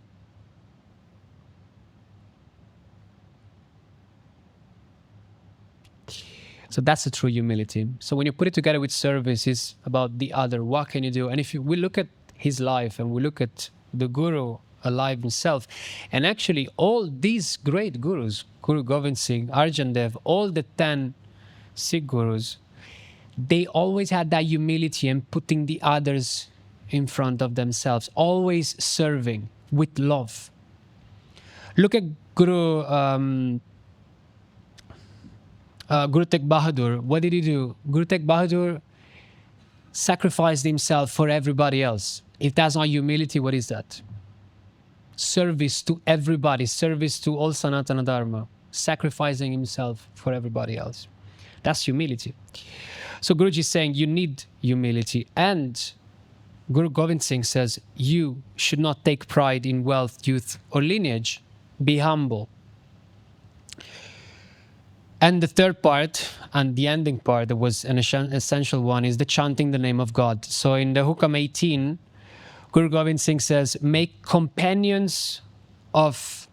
Speaker 1: So that's the true humility. So when you put it together with service, it's about the other. What can you do? And if we look at his life and we look at the Guru alive himself, and actually all these great Gurus, Guru Gobind Singh, Arjan Dev, all the 10 Sikh Gurus, they always had that humility and putting the others in front of themselves, always serving with love. Look at Guru Tegh Bahadur. What did he do? Guru Tegh Bahadur sacrificed himself for everybody else. If that's not humility, what is that? Service to everybody, service to all Sanatana Dharma, sacrificing himself for everybody else. That's humility. So Guruji is saying you need humility. And Guru Gobind Singh says you should not take pride in wealth, youth, or lineage. Be humble. And the third part, and the ending part, that was an essential one, is the chanting the name of God. So in the Hukam 18, Guru Gobind Singh says, make companions of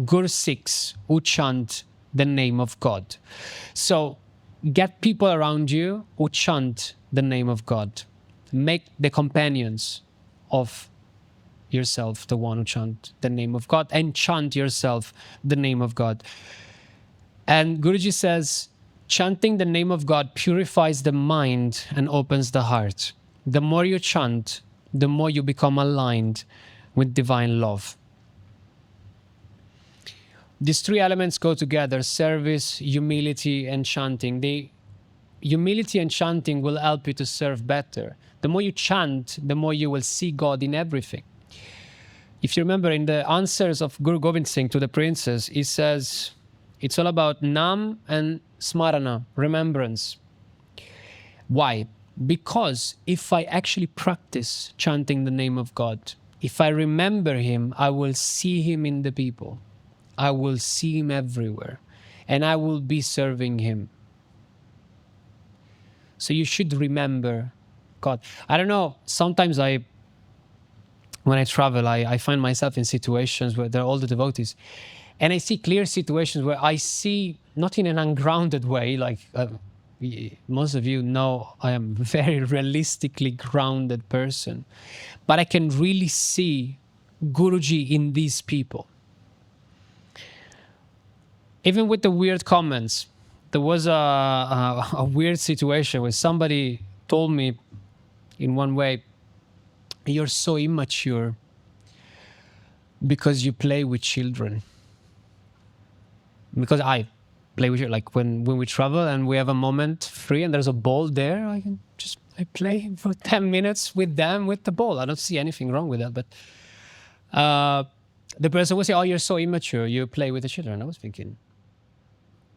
Speaker 1: Guru Sikhs who chant the name of God. So get people around you who chant the name of God. Make the companions of yourself the one who chant the name of God, and chant yourself the name of God. And Guruji says, chanting the name of God purifies the mind and opens the heart. The more you chant, the more you become aligned with divine love. These three elements go together: service, humility, and chanting. Humility and chanting will help you to serve better. The more you chant, the more you will see God in everything. If you remember in the answers of Guru Gobind Singh to the princess, he says, it's all about Nam and Smarana, remembrance. Why? Because if I actually practice chanting the name of God, if I remember Him, I will see Him in the people. I will see Him everywhere. And I will be serving Him. So you should remember God. I don't know, sometimes when I travel, I find myself in situations where there are all the devotees. And I see clear situations where I see, not in an ungrounded way, like most of you know I am a very realistically grounded person. But I can really see Guruji in these people. Even with the weird comments, there was a weird situation where somebody told me in one way, you're so immature because you play with children. Because I play with you, like when we travel and we have a moment free and there's a ball there, I play for 10 minutes with them with the ball. I don't see anything wrong with that. But the person would say, oh, you're so immature, you play with the children. I was thinking,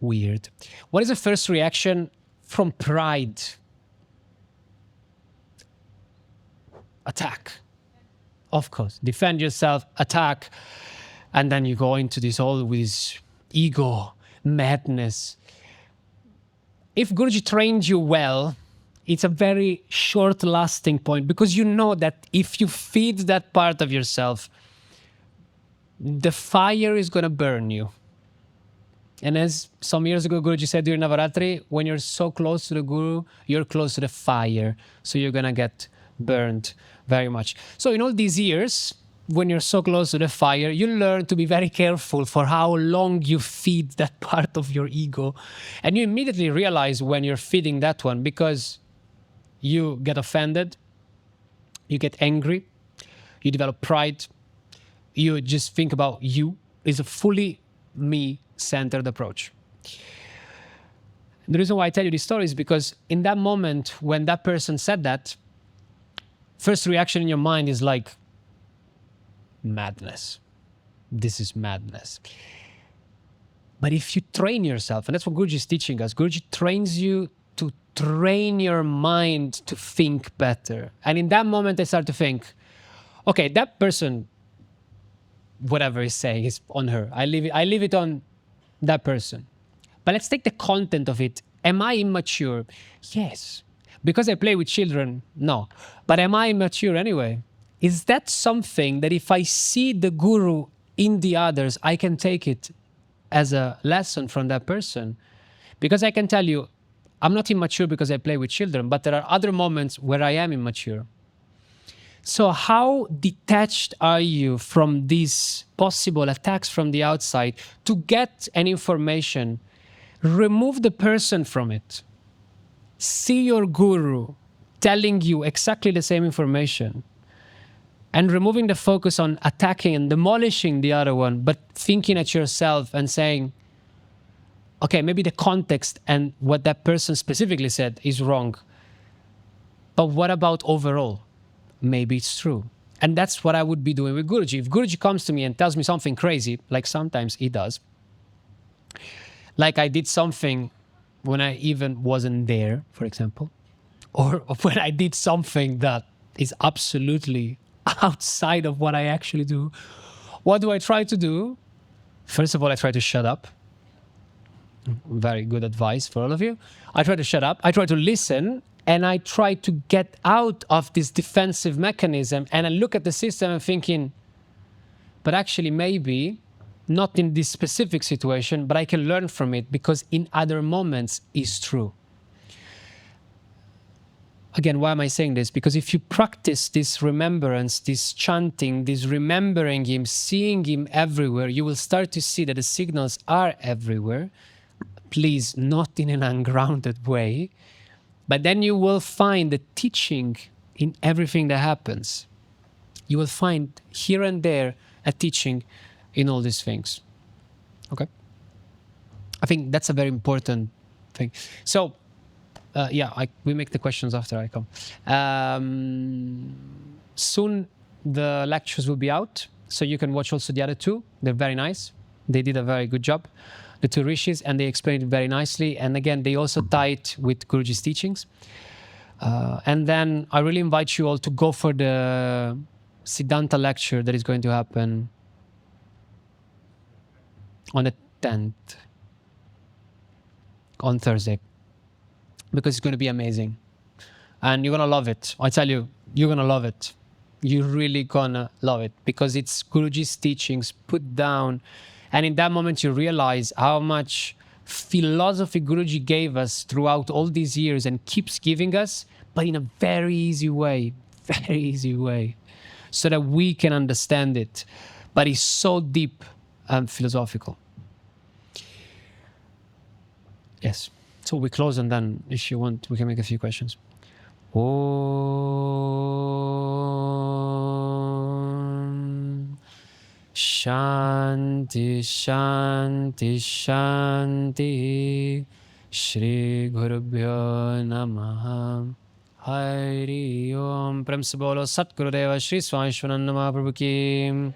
Speaker 1: weird. What is the first reaction from pride? Attack. Of course. Defend yourself, attack. And then you go into this all with this ego, madness. If Guruji trained you well, it's a very short-lasting point, because you know that if you feed that part of yourself, the fire is going to burn you. And as some years ago Guruji said during Navaratri, when you're so close to the Guru, you're close to the fire. So you're going to get burned very much. So in all these years, when you're so close to the fire, you learn to be very careful for how long you feed that part of your ego. And you immediately realize when you're feeding that one, because you get offended, you get angry, you develop pride, you just think about you. It's a fully me-centered approach. The reason why I tell you this story is because in that moment when that person said that, first reaction in your mind is like, madness. This is madness. But if you train yourself, and that's what Guruji is teaching us, Guruji trains you to train your mind to think better. And in that moment, I start to think, okay, that person, whatever he's saying is on her. I leave it on that person. But let's take the content of it. Am I immature? Yes. Because I play with children? No. But am I immature anyway? Is that something that if I see the Guru in the others, I can take it as a lesson from that person? Because I can tell you, I'm not immature because I play with children, but there are other moments where I am immature. So how detached are you from these possible attacks from the outside to get an information? Remove the person from it. See your Guru telling you exactly the same information and removing the focus on attacking and demolishing the other one, but thinking at yourself and saying, okay, maybe the context and what that person specifically said is wrong, but what about overall? Maybe it's true. And that's what I would be doing with Guruji. If Guruji comes to me and tells me something crazy, like sometimes he does, like I did something when I even wasn't there, for example, or when I did something that is absolutely outside of what I actually do, what do I try to do? First of all, I try to shut up. Very good advice for all of you. I try to shut up. I try to listen, and I try to get out of this defensive mechanism, and I look at the system and thinking, but actually maybe not in this specific situation, but I can learn from it because in other moments it's true. Again, why am I saying this? Because if you practice this remembrance, this chanting, this remembering him, seeing him everywhere, you will start to see that the signals are everywhere. Please, not in an ungrounded way. But then you will find the teaching in everything that happens. You will find here and there a teaching in all these things. Okay? I think that's a very important thing. So, we make the questions after I come. Soon the lectures will be out, so you can watch also the other two. They're very nice. They did a very good job, the two rishis, and they explained it very nicely. And again, they also tie it with Guruji's teachings. And then I really invite you all to go for the Siddhanta lecture that is going to happen on the 10th, on Thursday, because it's going to be amazing. And you're going to love it. I tell you, you're going to love it. You're really going to love it because it's Guruji's teachings put down. And in that moment, you realize how much philosophy Guruji gave us throughout all these years and keeps giving us, but in a very easy way, so that we can understand it. But it's so deep and philosophical. Yes. So we close, and then if you want, we can make a few questions. Om Shanti Shanti Shanti Shri Gurubhyo Namaha Hari Om. Prem se bolo Satgurudeva Shri Swami Vishwananda Mahaprabhu ki